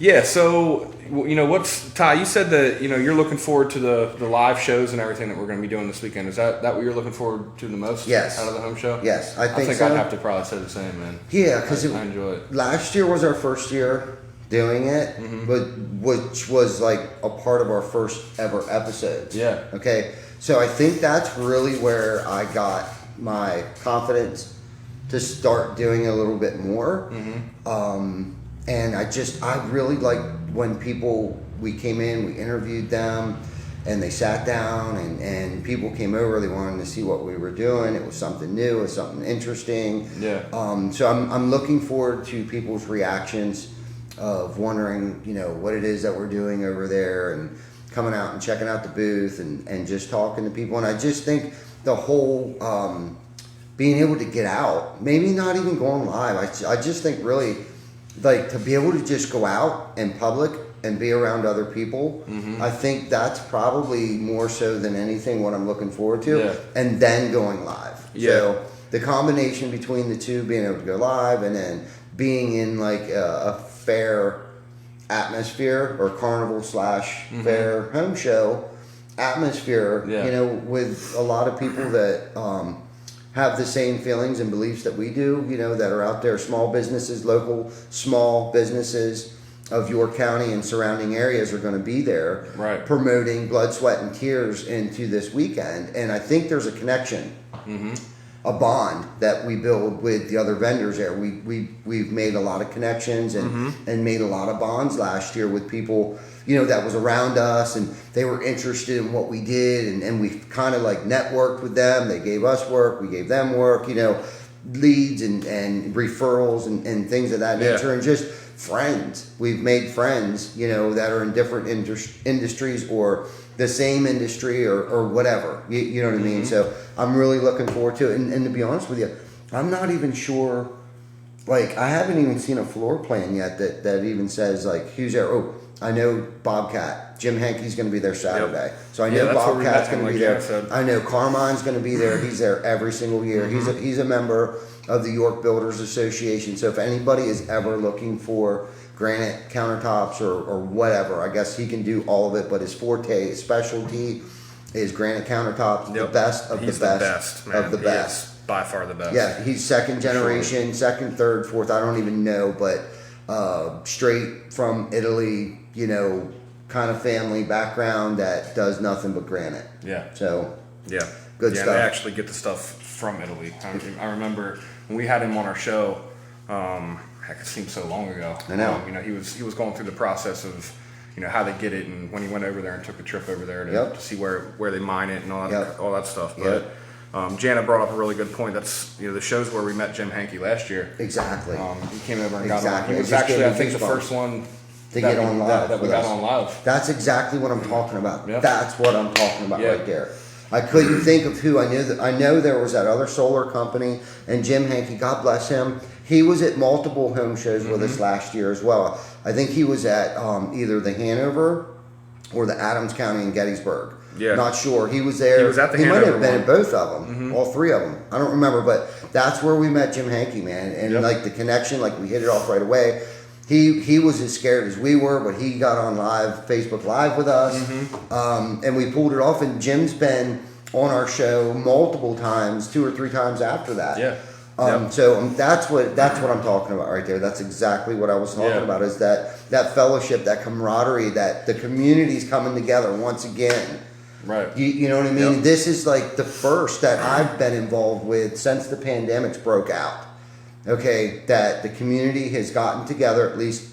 [SPEAKER 2] Yeah, so, you know, Ty, you said that, you know, you're looking forward to the live shows and everything that we're going to be doing this weekend. Is that what you're looking forward to the most?
[SPEAKER 3] Yes.
[SPEAKER 2] Out of the home show?
[SPEAKER 3] Yes, I think
[SPEAKER 2] I'd
[SPEAKER 3] so.
[SPEAKER 2] have to probably say the same, man.
[SPEAKER 3] Yeah, because
[SPEAKER 2] I enjoy it.
[SPEAKER 3] last year was our first year doing it,
[SPEAKER 2] Mm-hmm.
[SPEAKER 3] but which was like a part of our first ever episodes.
[SPEAKER 2] Yeah.
[SPEAKER 3] Okay, so I think that's really where I got my confidence to start doing a little bit more.
[SPEAKER 2] Mm-hmm.
[SPEAKER 3] And I really like when we came in, we interviewed them, and they sat down, and people came over. They wanted to see what we were doing. It was something new. It was something interesting.
[SPEAKER 2] Yeah.
[SPEAKER 3] So I'm looking forward to people's reactions of wondering, you know, what it is that we're doing over there, and coming out and checking out the booth, and just talking to people. And I just think the whole being able to get out, maybe not even going live. I just think really, like, to be able to just go out in public and be around other people, I think that's probably more so than anything what I'm looking forward to.
[SPEAKER 2] Yeah.
[SPEAKER 3] And then going live.
[SPEAKER 2] Yeah.
[SPEAKER 3] So the combination between the two, being able to go live and then being in like a fair atmosphere, or carnival / fair home show atmosphere,
[SPEAKER 2] Yeah.
[SPEAKER 3] you know, with a lot of people that have the same feelings and beliefs that we do, you know, that are out there, small businesses, local small businesses of York County and surrounding areas are going to be there,
[SPEAKER 2] Right.
[SPEAKER 3] promoting blood, sweat, and tears into this weekend. And I think there's a connection, a bond that we build with the other vendors there. We've made a lot of connections and made a lot of bonds last year with people, you know, that was around us, and they were interested in what we did, and we kind of like networked with them. They gave us work, we gave them work, you know, leads and referrals and things of that
[SPEAKER 2] Yeah.
[SPEAKER 3] nature, and just friends. We've made friends, you know, that are in different industries or the same industry or whatever. You know what I mean? So I'm really looking forward to it. And to be honest with you, I'm not even sure. Like, I haven't even seen a floor plan yet that even says like who's there. Oh, I know Bobcat. Jim Hankey's going to be there Saturday. So I
[SPEAKER 2] Yeah,
[SPEAKER 3] know
[SPEAKER 2] that's where we
[SPEAKER 3] Bobcat's
[SPEAKER 2] met him,
[SPEAKER 3] going to
[SPEAKER 2] like
[SPEAKER 3] be
[SPEAKER 2] Jack
[SPEAKER 3] there.
[SPEAKER 2] said.
[SPEAKER 3] I know Carmine's going to be there. He's there every single year. He's a member of the York Builders Association. So if anybody is ever looking for granite countertops or whatever, I guess he can do all of it. But his forte, his specialty is granite countertops. The
[SPEAKER 2] Yep.
[SPEAKER 3] best of
[SPEAKER 2] He's
[SPEAKER 3] the best
[SPEAKER 2] man.
[SPEAKER 3] of the
[SPEAKER 2] He
[SPEAKER 3] best.
[SPEAKER 2] is by far the best.
[SPEAKER 3] Yeah, he's second generation, second, third, fourth. I don't even know, but straight from Italy, you know, kind of family background that does nothing but granite.
[SPEAKER 2] Yeah.
[SPEAKER 3] So
[SPEAKER 2] Yeah.
[SPEAKER 3] Good
[SPEAKER 2] yeah,
[SPEAKER 3] stuff.
[SPEAKER 2] They actually get the stuff from Italy. I remember when we had him on our show. Heck, it seems so long ago.
[SPEAKER 3] I know.
[SPEAKER 2] You know, he was going through the process of, how they get it, and when he went over there and took a trip over there to,
[SPEAKER 3] Yep.
[SPEAKER 2] to see where they mine it and all that
[SPEAKER 3] Yep.
[SPEAKER 2] all that stuff.
[SPEAKER 3] Yep.
[SPEAKER 2] But Janet brought up a really good point. That's the shows where we met Jim Hankey last year.
[SPEAKER 3] Exactly.
[SPEAKER 2] He came over and got on.
[SPEAKER 3] Exactly.
[SPEAKER 2] He
[SPEAKER 3] It
[SPEAKER 2] was
[SPEAKER 3] just
[SPEAKER 2] actually,
[SPEAKER 3] gave
[SPEAKER 2] I
[SPEAKER 3] me
[SPEAKER 2] think, the
[SPEAKER 3] goosebumps
[SPEAKER 2] first one
[SPEAKER 3] to get on live
[SPEAKER 2] that we
[SPEAKER 3] with
[SPEAKER 2] got
[SPEAKER 3] us.
[SPEAKER 2] on live.
[SPEAKER 3] That's exactly what I'm talking about.
[SPEAKER 2] Yeah.
[SPEAKER 3] That's what I'm talking about
[SPEAKER 2] Yeah.
[SPEAKER 3] right there. I couldn't think of who. I know there was that other solar company, and Jim Hankey, God bless him. He was at multiple home shows with us last year as well. I think he was at either the Hanover or the Adams County in Gettysburg.
[SPEAKER 2] Yeah.
[SPEAKER 3] Not sure. He was there.
[SPEAKER 2] He was at the
[SPEAKER 3] He might
[SPEAKER 2] Hanover
[SPEAKER 3] have been
[SPEAKER 2] one.
[SPEAKER 3] at both of them, all three of them. I don't remember, but that's where we met Jim Hankey, man. And
[SPEAKER 2] Yep.
[SPEAKER 3] like the connection, like we hit it off right away. He was as scared as we were, but he got on Facebook Live with us, and we pulled it off. And Jim's been on our show multiple times, 2 or 3 times after that.
[SPEAKER 2] Yeah.
[SPEAKER 3] So that's what I'm talking about right there. That's exactly what I was talking
[SPEAKER 2] Yeah.
[SPEAKER 3] about. Is that fellowship, that camaraderie, that the community's coming together once again.
[SPEAKER 2] Right.
[SPEAKER 3] You know what I mean?
[SPEAKER 2] Yep.
[SPEAKER 3] This is like the first that I've been involved with since the pandemics broke out. Okay, that the community has gotten together, at least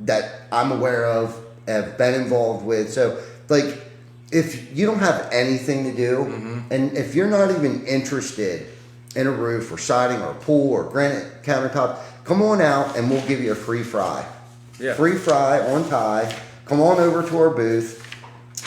[SPEAKER 3] that I'm aware of, have been involved with. So, like, if you don't have anything to do, and if you're not even interested in a roof or siding or a pool or granite countertop, come on out and we'll give you a free fry.
[SPEAKER 2] Yeah.
[SPEAKER 3] Free fry on tie. Come on over to our booth.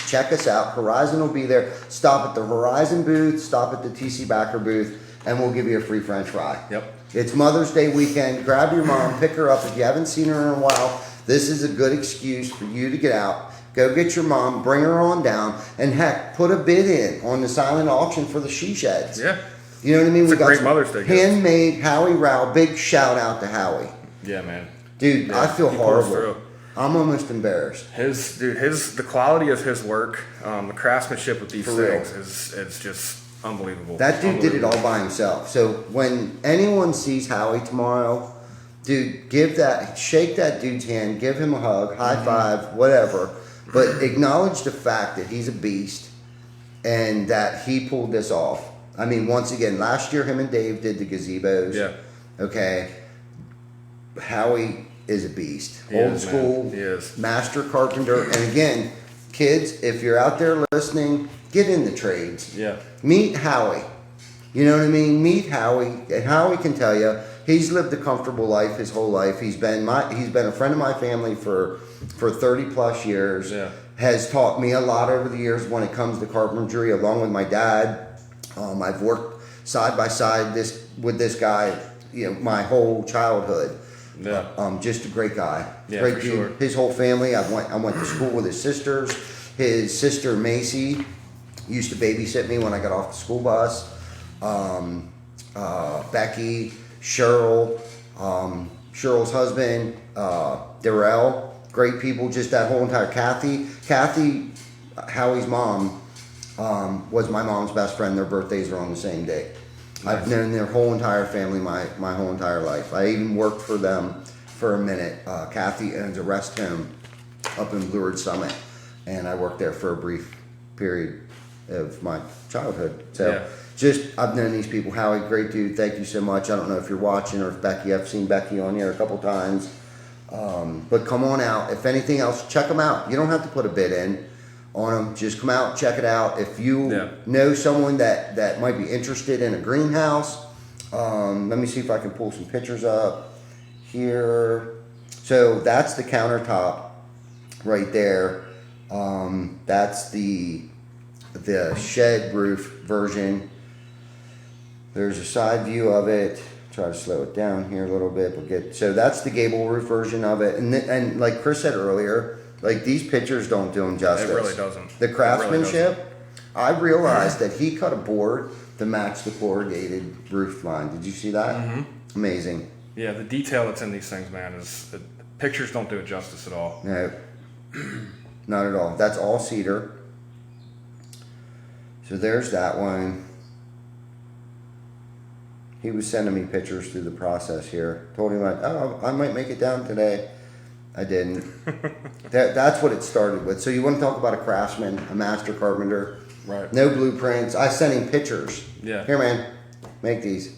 [SPEAKER 3] Check us out. Horizon will be there. Stop at the Horizon booth, stop at the TC Backer booth, and we'll give you a free French fry.
[SPEAKER 2] Yep.
[SPEAKER 3] It's Mother's Day weekend. Grab your mom, pick her up. If you haven't seen her in a while, this is a good excuse for you to get out. Go get your mom, bring her on down, and heck, put a bid in on the silent auction for the she sheds.
[SPEAKER 2] Yeah.
[SPEAKER 3] You know what I mean?
[SPEAKER 2] It's a great
[SPEAKER 3] some
[SPEAKER 2] Mother's Day gift.
[SPEAKER 3] handmade Howie Rao. Big shout out to Howie.
[SPEAKER 2] Yeah, man.
[SPEAKER 3] Dude,
[SPEAKER 2] Yeah,
[SPEAKER 3] I feel
[SPEAKER 2] he pulls
[SPEAKER 3] horrible.
[SPEAKER 2] through.
[SPEAKER 3] I'm almost embarrassed.
[SPEAKER 2] The quality of his work, the craftsmanship with these
[SPEAKER 3] For real.
[SPEAKER 2] things is just unbelievable.
[SPEAKER 3] That dude did it
[SPEAKER 2] Unbelievable.
[SPEAKER 3] all by himself. So when anyone sees Howie tomorrow, dude, shake that dude's hand, give him a hug, high five, whatever. But acknowledge the fact that he's a beast and that he pulled this off. I mean, once again, last year him and Dave did the gazebos.
[SPEAKER 2] Yeah.
[SPEAKER 3] Okay. Howie is a beast.
[SPEAKER 2] He
[SPEAKER 3] Old
[SPEAKER 2] is, man.
[SPEAKER 3] school,
[SPEAKER 2] He is.
[SPEAKER 3] master carpenter. And again, kids, if you're out there listening, get in the trades.
[SPEAKER 2] Yeah.
[SPEAKER 3] Meet Howie. You know what I mean? Meet Howie, and Howie can tell you he's lived a comfortable life his whole life. He's been a friend of my family for 30 plus years.
[SPEAKER 2] Yeah.
[SPEAKER 3] Has taught me a lot over the years when it comes to carpentry, along with my dad. I've worked side by side with this guy, my whole childhood.
[SPEAKER 2] Yeah.
[SPEAKER 3] Just a great guy.
[SPEAKER 2] Yeah,
[SPEAKER 3] Great
[SPEAKER 2] for
[SPEAKER 3] dude.
[SPEAKER 2] sure.
[SPEAKER 3] His whole family. I went to school with his sisters. His sister Macy used to babysit me when I got off the school bus. Becky, Cheryl, Cheryl's husband, Darrell, great people. Just that whole entire Kathy, Howie's mom, was my mom's best friend. Their birthdays are on the same day. I've known their whole entire family my whole entire life. I even worked for them for a minute. Kathy owns a rest home up in Blue Ridge Summit, and I worked there for a brief period of my childhood. So
[SPEAKER 2] Yeah.
[SPEAKER 3] I've known these people. Howie, great dude. Thank you so much. I don't know if you're watching or if Becky, I've seen Becky on here a couple times. But come on out. If anything else, check them out. You don't have to put a bid in on them. Just come out, check it out. If you know someone that might be interested in a greenhouse, let me see if I can pull some pictures up here. So that's the countertop right there. That's the shed roof version. There's a side view of it. Try to slow it down here a little bit, but so that's the gable roof version of it. And like Chris said earlier, like these pictures don't do them justice.
[SPEAKER 2] It really doesn't.
[SPEAKER 3] The
[SPEAKER 2] It really
[SPEAKER 3] craftsmanship. I realized that he cut a board to match the corrugated roof line. Did you see that?
[SPEAKER 2] Mm-hmm.
[SPEAKER 3] Amazing.
[SPEAKER 2] Yeah, the detail that's in these things, man, pictures don't do it justice at all.
[SPEAKER 3] No, not at all. That's all cedar. So there's that one. He was sending me pictures through the process here. Told him, I might make it down today. I didn't. That's what it started with. So you want to talk about a craftsman, a master carpenter.
[SPEAKER 2] Right.
[SPEAKER 3] No blueprints. I sent him pictures.
[SPEAKER 2] Yeah.
[SPEAKER 3] Here, man, make these.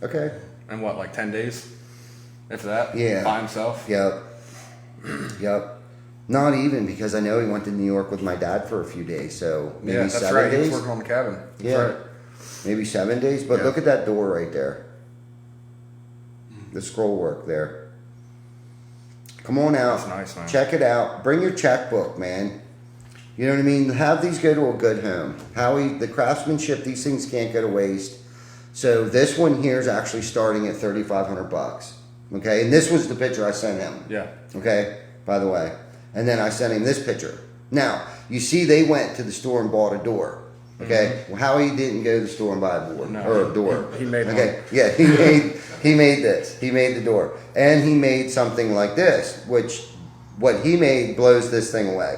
[SPEAKER 3] Okay.
[SPEAKER 2] And what, like 10 days? If that?
[SPEAKER 3] Yeah.
[SPEAKER 2] By himself?
[SPEAKER 3] Yep. Yep. Not even, because I know he went to New York with my dad for a few days, so maybe
[SPEAKER 2] Yeah, that's
[SPEAKER 3] 7
[SPEAKER 2] right.
[SPEAKER 3] days.
[SPEAKER 2] He was working on the cabin. That's
[SPEAKER 3] Yeah.
[SPEAKER 2] right.
[SPEAKER 3] Maybe 7 days, but
[SPEAKER 2] Yeah.
[SPEAKER 3] look at that door right there. The scroll work there. Come on out.
[SPEAKER 2] That's nice, man.
[SPEAKER 3] Check it out. Bring your checkbook, man. You know what I mean? Have these go to a good home. Howie, the craftsmanship, these things can't go to waste. So this one here is actually starting at $3,500. Okay, and this was the picture I sent him.
[SPEAKER 2] Yeah.
[SPEAKER 3] Okay, by the way. And then I sent him this picture. Now, you see they went to the store and bought a door. Okay? Well, Howie didn't go to the store and buy a board
[SPEAKER 2] No.
[SPEAKER 3] or a door.
[SPEAKER 2] He made
[SPEAKER 3] okay.
[SPEAKER 2] one.
[SPEAKER 3] Yeah, he made this. He made the door. And he made something like this, which what he made blows this thing away.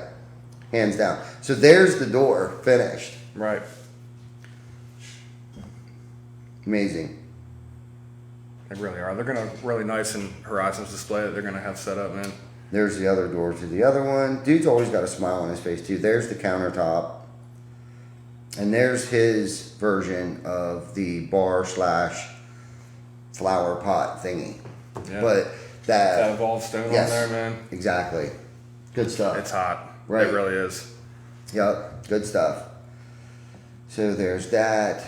[SPEAKER 3] Hands down. So there's the door finished.
[SPEAKER 2] Right.
[SPEAKER 3] Amazing.
[SPEAKER 2] They really are. They're gonna really nice in Horizon's display that they're gonna have set up, man.
[SPEAKER 3] There's the other door to the other one. Dude's always got a smile on his face too. There's the countertop. And there's his version of the bar / flower pot thingy.
[SPEAKER 2] Yeah.
[SPEAKER 3] But
[SPEAKER 2] That
[SPEAKER 3] that,
[SPEAKER 2] evolved stone
[SPEAKER 3] yes.
[SPEAKER 2] on there, man.
[SPEAKER 3] Exactly. Good stuff.
[SPEAKER 2] It's hot.
[SPEAKER 3] Right.
[SPEAKER 2] It really is.
[SPEAKER 3] Yep, good stuff. So there's that.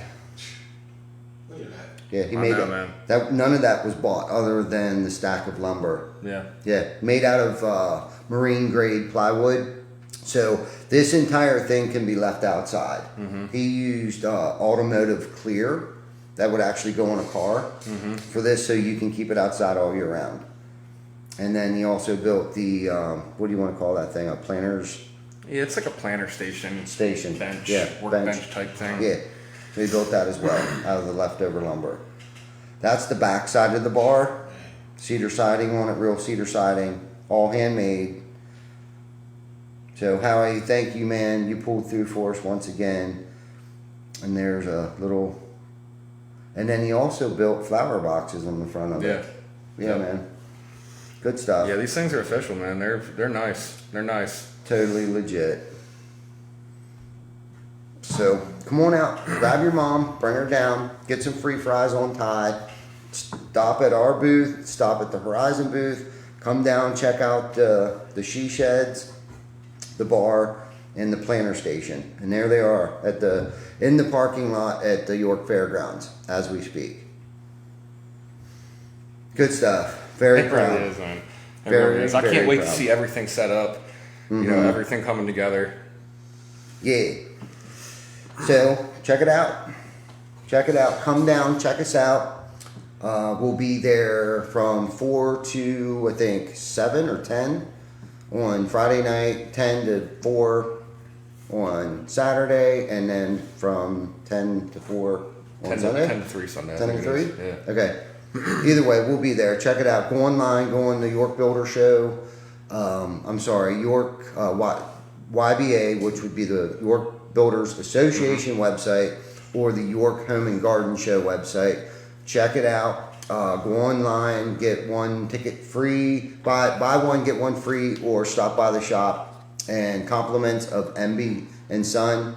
[SPEAKER 4] Look at that.
[SPEAKER 3] Yeah, he
[SPEAKER 2] I
[SPEAKER 3] made
[SPEAKER 2] know,
[SPEAKER 3] it.
[SPEAKER 2] man.
[SPEAKER 3] That none of that was bought other than the stack of lumber.
[SPEAKER 2] Yeah.
[SPEAKER 3] Yeah, made out of marine grade plywood. So this entire thing can be left outside.
[SPEAKER 2] Mm-hmm.
[SPEAKER 3] He used automotive clear that would actually go on a car
[SPEAKER 2] Mm-hmm.
[SPEAKER 3] for this, so you can keep it outside all year round. And then he also built the what do you want to call that thing? A planter's
[SPEAKER 2] Yeah, it's like a planter station.
[SPEAKER 3] station.
[SPEAKER 2] Bench.
[SPEAKER 3] Yeah,
[SPEAKER 2] Workbench type thing.
[SPEAKER 3] Yeah, they built that as well out of the leftover lumber. That's the back side of the bar. Cedar siding on it, real cedar siding, all handmade. So Howie, thank you, man. You pulled through for us once again. And there's a little, and then he also built flower boxes on the front of it.
[SPEAKER 2] Yeah.
[SPEAKER 3] Yeah, man. Good stuff.
[SPEAKER 2] Yeah, these things are official, man. They're nice. They're nice.
[SPEAKER 3] Totally legit. So come on out, grab your mom, bring her down, get some free fries on Tide. Stop at our booth, stop at the Horizon booth, come down, check out the she sheds, the bar, and the planter station. And there they are in the parking lot at the York Fairgrounds as we speak. Good stuff. Very
[SPEAKER 2] It
[SPEAKER 3] proud.
[SPEAKER 2] really is, man. It
[SPEAKER 3] Very,
[SPEAKER 2] really is. I
[SPEAKER 3] very
[SPEAKER 2] can't wait
[SPEAKER 3] proud.
[SPEAKER 2] to see everything set up. You know,
[SPEAKER 3] Mhm.
[SPEAKER 2] everything coming together.
[SPEAKER 3] Yeah. So check it out. Check it out. Come down. Check us out. We'll be there from 4 to I think 7 or 10 on Friday night, 10 to 4 on Saturday, and then from 10 to 4 on
[SPEAKER 2] 10
[SPEAKER 3] Sunday.
[SPEAKER 2] 10 to 3 Sunday. I
[SPEAKER 3] 10
[SPEAKER 2] think
[SPEAKER 3] and
[SPEAKER 2] it
[SPEAKER 3] 3?
[SPEAKER 2] is. Yeah.
[SPEAKER 3] Okay. Either way, we'll be there. Check it out. Go online. Go on the York Builder Show. I'm sorry, York YBA, which would be the York Builders Association website, or the York Home and Garden Show website. Check it out. Go online, get one ticket free. Buy one, get one free, or stop by the shop. And compliments of MB and Son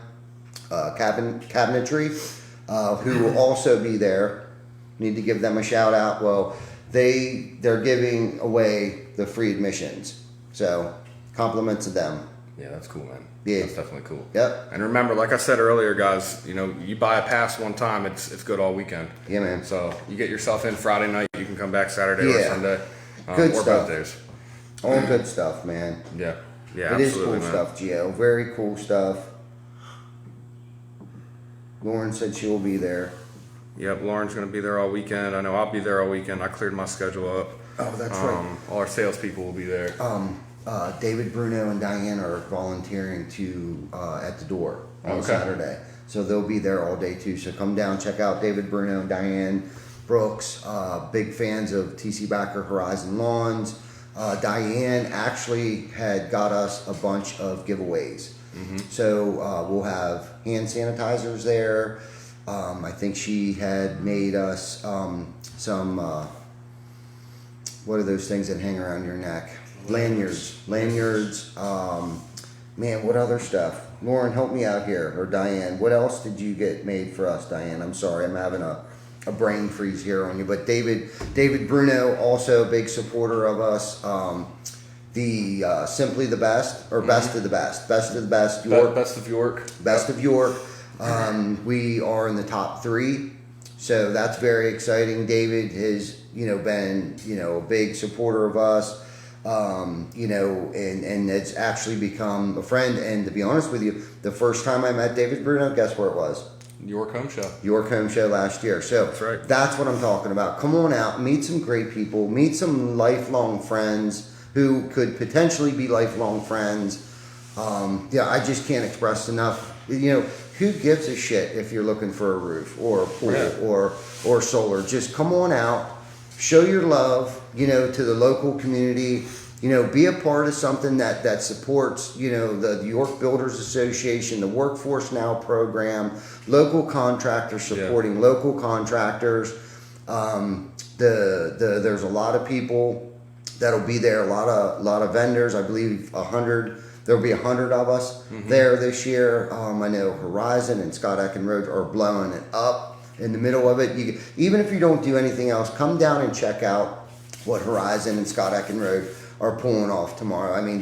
[SPEAKER 3] Cabinetry, who will also be there. Need to give them a shout out. Well, they're giving away the free admissions, so compliments to them.
[SPEAKER 2] Yeah, that's cool, man.
[SPEAKER 3] Yeah.
[SPEAKER 2] That's definitely cool.
[SPEAKER 3] Yep.
[SPEAKER 2] And remember, like I said earlier, guys, you know, you buy a pass one time, it's good all weekend.
[SPEAKER 3] Yeah, man.
[SPEAKER 2] So you get yourself in Friday night, you can come back Saturday or
[SPEAKER 3] Yeah.
[SPEAKER 2] Sunday.
[SPEAKER 3] Good
[SPEAKER 2] or
[SPEAKER 3] stuff.
[SPEAKER 2] both days.
[SPEAKER 3] All good stuff, man.
[SPEAKER 2] Yeah. Yeah,
[SPEAKER 3] It is
[SPEAKER 2] absolutely,
[SPEAKER 3] cool
[SPEAKER 2] man.
[SPEAKER 3] stuff, Gio. Very cool stuff. Lauren said she will be there.
[SPEAKER 2] Yep, Lauren's going to be there all weekend. I know I'll be there all weekend. I cleared my schedule up.
[SPEAKER 3] Oh, that's right.
[SPEAKER 2] All our salespeople will be there.
[SPEAKER 3] David, Bruno, and Diane are volunteering to at the door on
[SPEAKER 2] Okay.
[SPEAKER 3] Saturday, so they'll be there all day too. So come down, check out David, Bruno, and Diane Brooks. Big fans of TC Backer Horizon Lawns. Diane actually had got us a bunch of giveaways. So we'll have hand sanitizers there. I think she had made us some what are those things that hang around your neck? Lanyards. Man, what other stuff? Lauren, help me out here, or Diane. What else did you get made for us, Diane? I'm sorry, I'm having a brain freeze here on you. But David Bruno, also a big supporter of us. the Simply the Best, or Best of the Best. Best of the Best, York.
[SPEAKER 2] Best of York.
[SPEAKER 3] Best of York. We are in the top 3. So that's very exciting. David has, been, a big supporter of us, and it's actually become a friend. And to be honest with you, the first time I met David Bruno, guess where it was?
[SPEAKER 2] York Home Show.
[SPEAKER 3] York Home Show last year. So
[SPEAKER 2] that's right.
[SPEAKER 3] That's what I'm talking about. Come on out, meet some great people, meet some lifelong friends who could potentially be lifelong friends. I just can't express enough. Who gives a shit if you're looking for a roof or a pool or solar? Just come on out, show your love, to the local community. Be a part of something that supports, the York Builders Association, the Workforce Now program, local contractors supporting local contractors. There's a lot of people that'll be there, a lot of vendors. I believe 100. There'll be 100 of us there this year. I know Horizon and Scott Ecken Road are blowing it up in the middle of it. Even if you don't do anything else, come down and check out what Horizon and Scott Ecken Road are pulling off tomorrow. I mean,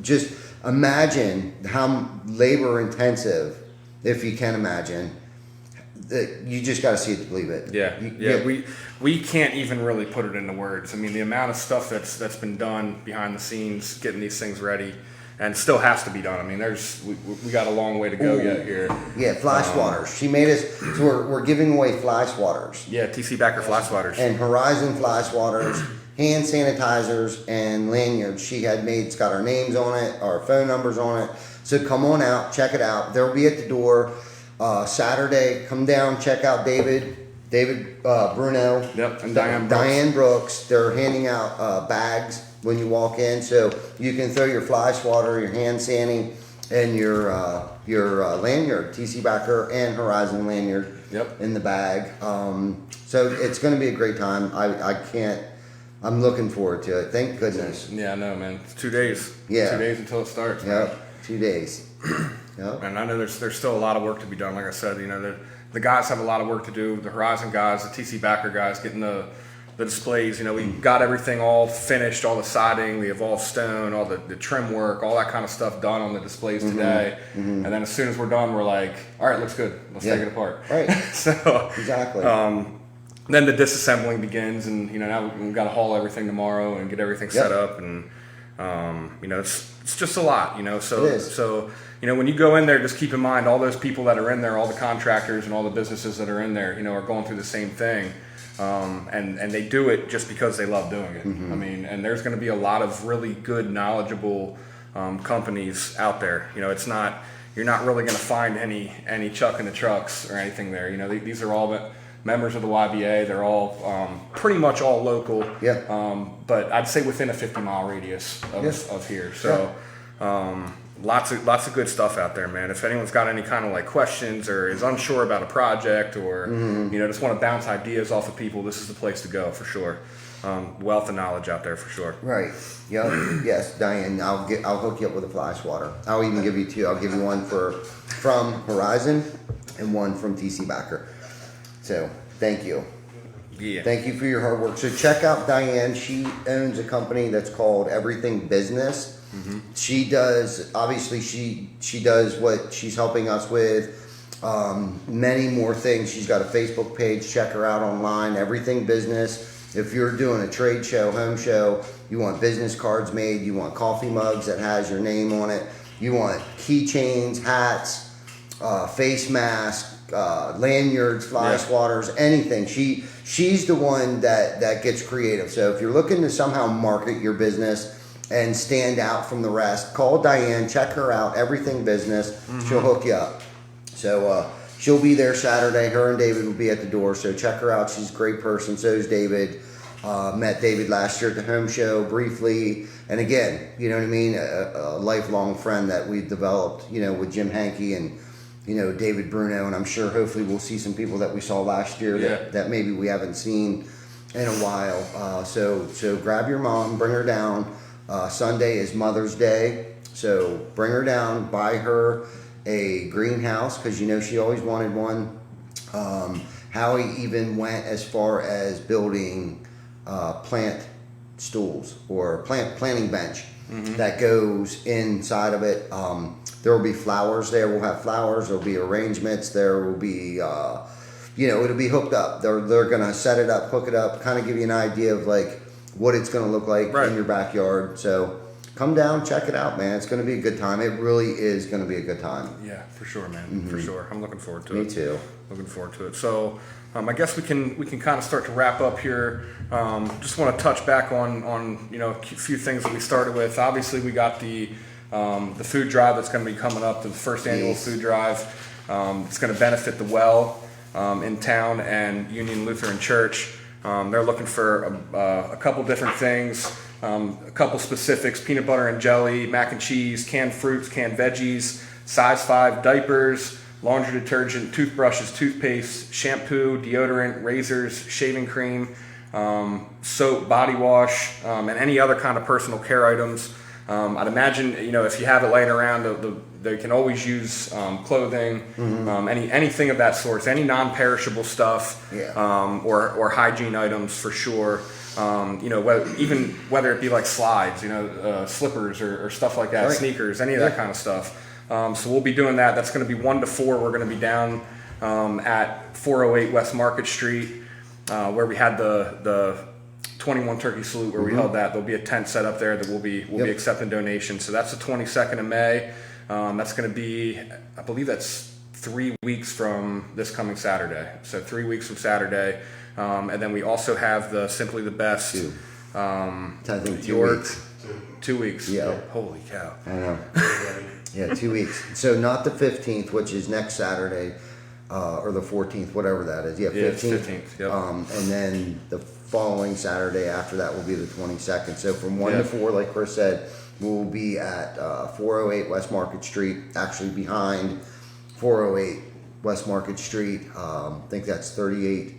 [SPEAKER 3] just imagine how labor intensive, if you can imagine. That you just got to see it to believe it.
[SPEAKER 2] Yeah. We can't even really put it into words. I mean, the amount of stuff that's been done behind the scenes, getting these things ready, and still has to be done. I mean, we got a long way to go yet here.
[SPEAKER 3] Yeah, fly swatters. She made us. So we're giving away fly swatters.
[SPEAKER 2] Yeah, TC Backer fly swatters.
[SPEAKER 3] And Horizon fly swatters, hand sanitizers, and lanyards. She had made. It's got our names on it, our phone numbers on it. So come on out, check it out. They'll be at the door Saturday. Come down, check out David Bruno.
[SPEAKER 2] Yep, and
[SPEAKER 3] Diane Brooks. They're handing out bags when you walk in, so you can throw your fly swatter, your hand sanding, and your lanyard, TC Backer and Horizon lanyard in the bag. So it's going to be a great time. I'm looking forward to it. Thank goodness.
[SPEAKER 2] Yeah, I know, man. It's 2 days.
[SPEAKER 3] Yeah.
[SPEAKER 2] 2 days until it starts.
[SPEAKER 3] Yep, 2 days. Yep.
[SPEAKER 2] And I know there's still a lot of work to be done. Like I said, the guys have a lot of work to do. The Horizon guys, the TC Backer guys, getting the displays. We got everything all finished, all the siding, the evolved stone, all the trim work, all that kind of stuff done on the displays today. And then as soon as we're done, we're like, all right, looks good. Let's take it apart.
[SPEAKER 3] Right.
[SPEAKER 2] So
[SPEAKER 3] exactly.
[SPEAKER 2] Then the disassembling begins, and now we've got to haul everything tomorrow and get everything set up, and it's just a lot. So
[SPEAKER 3] it is.
[SPEAKER 2] So when you go in there, just keep in mind all those people that are in there, all the contractors and all the businesses that are in there, are going through the same thing. And they do it just because they love doing it. I mean, and there's going to be a lot of really good, knowledgeable companies out there. You're not really going to find any Chuck in the trucks or anything there. These are all members of the YBA. They're all pretty much all local.
[SPEAKER 3] Yeah.
[SPEAKER 2] But I'd say within a 50-mile radius of here. So. Lots of good stuff out there, man. If anyone's got any kind of questions or is unsure about a project or just want to bounce ideas off of people, this is the place to go for sure. Wealth of knowledge out there for sure.
[SPEAKER 3] Right. Yep. Yes, Diane. I'll hook you up with a fly swatter. I'll even give you 2. I'll give you one from Horizon and one from TC Backer. So thank you.
[SPEAKER 2] Yeah.
[SPEAKER 3] Thank you for your hard work. So check out Diane. She owns a company that's called Everything Business. She does, obviously she does what she's helping us with, many more things. She's got a Facebook page. Check her out online, Everything Business. If you're doing a trade show, home show, you want business cards made, you want coffee mugs that has your name on it, you want keychains, hats, face masks, lanyards, fly swatters, anything. She's the one that gets creative. So if you're looking to somehow market your business and stand out from the rest, call Diane, check her out, Everything Business. She'll hook you up. So she'll be there Saturday. Her and David will be at the door, so check her out. She's a great person. So is David. Met David last year at the home show briefly. And again, you know what I mean? A lifelong friend that we've developed, with Jim Hankey and, David Bruno. And I'm sure hopefully we'll see some people that we saw last year that maybe we haven't seen in a while. So grab your mom, bring her down. Sunday is Mother's Day, so bring her down, buy her a greenhouse, because she always wanted one. Howie even went as far as building plant stools or planting bench that goes inside of it. There will be flowers there. We'll have flowers. There'll be arrangements. There will be, it'll be hooked up. They're gonna set it up, hook it up, kind of give you an idea of like what it's gonna look like in your backyard. So come down, check it out, man. It's gonna be a good time. It really is gonna be a good time.
[SPEAKER 2] Yeah, for sure, man. For sure. I'm looking forward to it.
[SPEAKER 3] Me too.
[SPEAKER 2] Looking forward to it. So I guess we can kind of start to wrap up here. Just want to touch back on a few things that we started with. Obviously, we got the food drive that's going to be coming up, the first annual food drive. It's going to benefit the well in town and Union Lutheran Church. They're looking for a couple different things, a couple specifics: peanut butter and jelly, mac and cheese, canned fruits, canned veggies, size 5 diapers, laundry detergent, toothbrushes, toothpaste, shampoo, deodorant, razors, shaving cream, soap, body wash, and any other kind of personal care items. I'd imagine, if you have it laying around, they can always use clothing, anything of that sort, any non-perishable stuff, or hygiene items for sure. Whether it be like slides, slippers or stuff like that, sneakers, any of that kind of stuff. So we'll be doing that. That's going to be 1 to 4. We're going to be down at 408 West Market Street, where we had the 21 Turkey Salute, where we held that. There'll be a tent set up there that we'll be accepting donations. So that's the 22nd of May. That's going to be, I believe that's 3 weeks from this coming Saturday. So 3 weeks from Saturday. And then we also have the Simply the Best.
[SPEAKER 3] I think 2
[SPEAKER 2] York.
[SPEAKER 3] weeks.
[SPEAKER 2] 2 weeks.
[SPEAKER 3] Yeah.
[SPEAKER 2] Holy cow.
[SPEAKER 3] I know. Yeah, 2 weeks. So not the 15th, which is next Saturday, or the 14th, whatever that is. Yeah, 15th.
[SPEAKER 2] 15th. Yep.
[SPEAKER 3] And then the following Saturday after that will be the 22nd. So from 1 to 4, like Chris said, we'll be at 408 West Market Street, actually behind 408 West Market Street. I think that's 38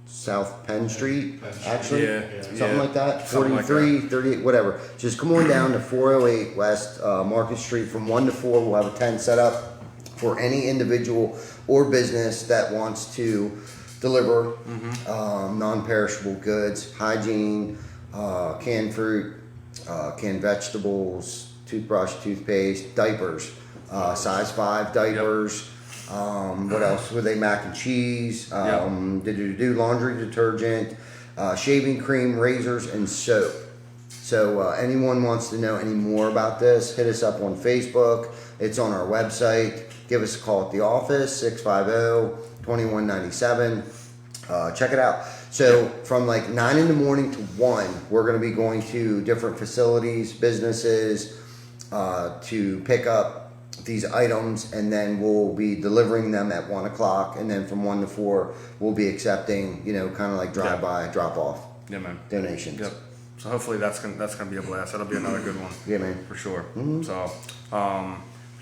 [SPEAKER 3] South Penn Street, actually. Something like that. 43, 38, whatever. Just come on down to 408 West Market Street from 1 to 4. We'll have a tent set up for any individual or business that wants to deliver non-perishable goods, hygiene, canned fruit, canned vegetables, toothbrush, toothpaste, diapers, size 5 diapers. What else were they? Mac and cheese, laundry detergent, shaving cream, razors, and soap. So anyone wants to know any more about this, hit us up on Facebook. It's on our website. Give us a call at the office, 650-2197. Check it out. So from like 9 in the morning to 1, we're going to be going to different facilities, businesses, to pick up these items, and then we'll be delivering them at 1 o'clock, and then from 1 to 4 we'll be accepting, kind of like drive-by, drop-off donations.
[SPEAKER 2] Yep. So hopefully that's gonna be a blast. That'll be another good one.
[SPEAKER 3] Yeah, man.
[SPEAKER 2] For sure. So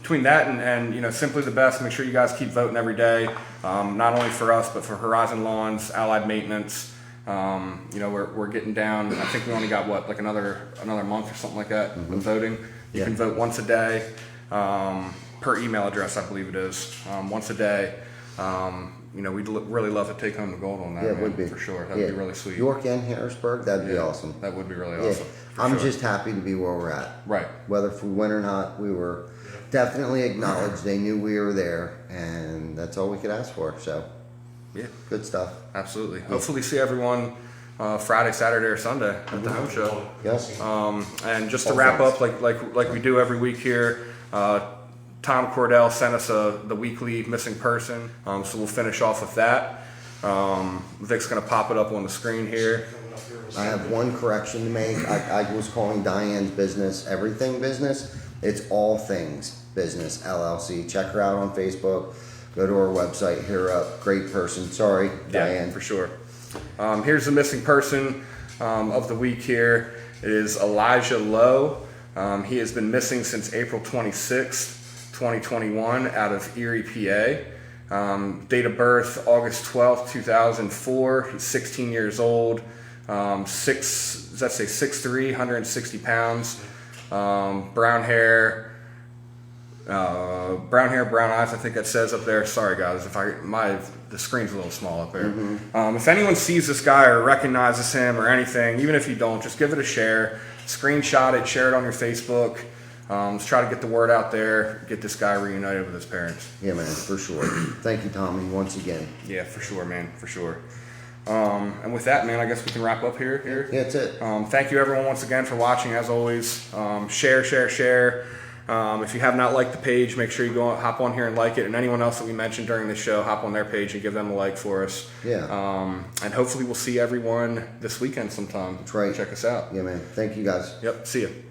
[SPEAKER 2] between that and Simply the Best, make sure you guys keep voting every day. Not only for us, but for Horizon Lawns, Allied Maintenance. We're getting down. I think we only got another month or something like that with voting. You can vote once a day. Per email address, I believe it is, once a day. We'd really love to take home the gold on that.
[SPEAKER 3] Yeah, it would be.
[SPEAKER 2] For sure. That'd be really sweet.
[SPEAKER 3] York and Harrisburg, that'd be awesome.
[SPEAKER 2] That would be really awesome.
[SPEAKER 3] I'm just happy to be where we're at.
[SPEAKER 2] Right.
[SPEAKER 3] Whether if we win or not, we were definitely acknowledged. They knew we were there, and that's all we could ask for. So, good stuff.
[SPEAKER 2] Absolutely. Hopefully see everyone Friday, Saturday, or Sunday at the home show.
[SPEAKER 3] Yes.
[SPEAKER 2] And just to wrap up, like we do every week here, Tom Cordell sent us the weekly missing person, so we'll finish off with that. Vic's going to pop it up on the screen here.
[SPEAKER 3] I have one correction to make. I was calling Diane's business Everything Business. It's All Things Business LLC. Check her out on Facebook. Go to our website, hit her up. Great person. Sorry, Diane.
[SPEAKER 2] Yeah, for sure. Here's the missing person of the week here. It is Elijah Lowe. He has been missing since April 26th, 2021 out of Erie, PA. Date of birth, August 12th, 2004. He's 16 years old. 6'3", 160 pounds. Brown hair, Brown hair, brown eyes. I think that says up there. Sorry guys, if the screen's a little small up there. If anyone sees this guy or recognizes him or anything, even if you don't, just give it a share, screenshot it, share it on your Facebook. Let's try to get the word out there, get this guy reunited with his parents.
[SPEAKER 3] Yeah, man, for sure. Thank you, Tommy, once again.
[SPEAKER 2] Yeah, for sure, man, for sure. And with that, man, I guess we can wrap up here.
[SPEAKER 3] Yeah, that's it.
[SPEAKER 2] Thank you, everyone, once again for watching. As always, share. If you have not liked the page, make sure you hop on here and like it. And anyone else that we mentioned during the show, hop on their page and give them a like for us.
[SPEAKER 3] Yeah.
[SPEAKER 2] And hopefully we'll see everyone this weekend sometime.
[SPEAKER 3] That's right.
[SPEAKER 2] Check us out.
[SPEAKER 3] Yeah, man. Thank you, guys.
[SPEAKER 2] Yep. See you.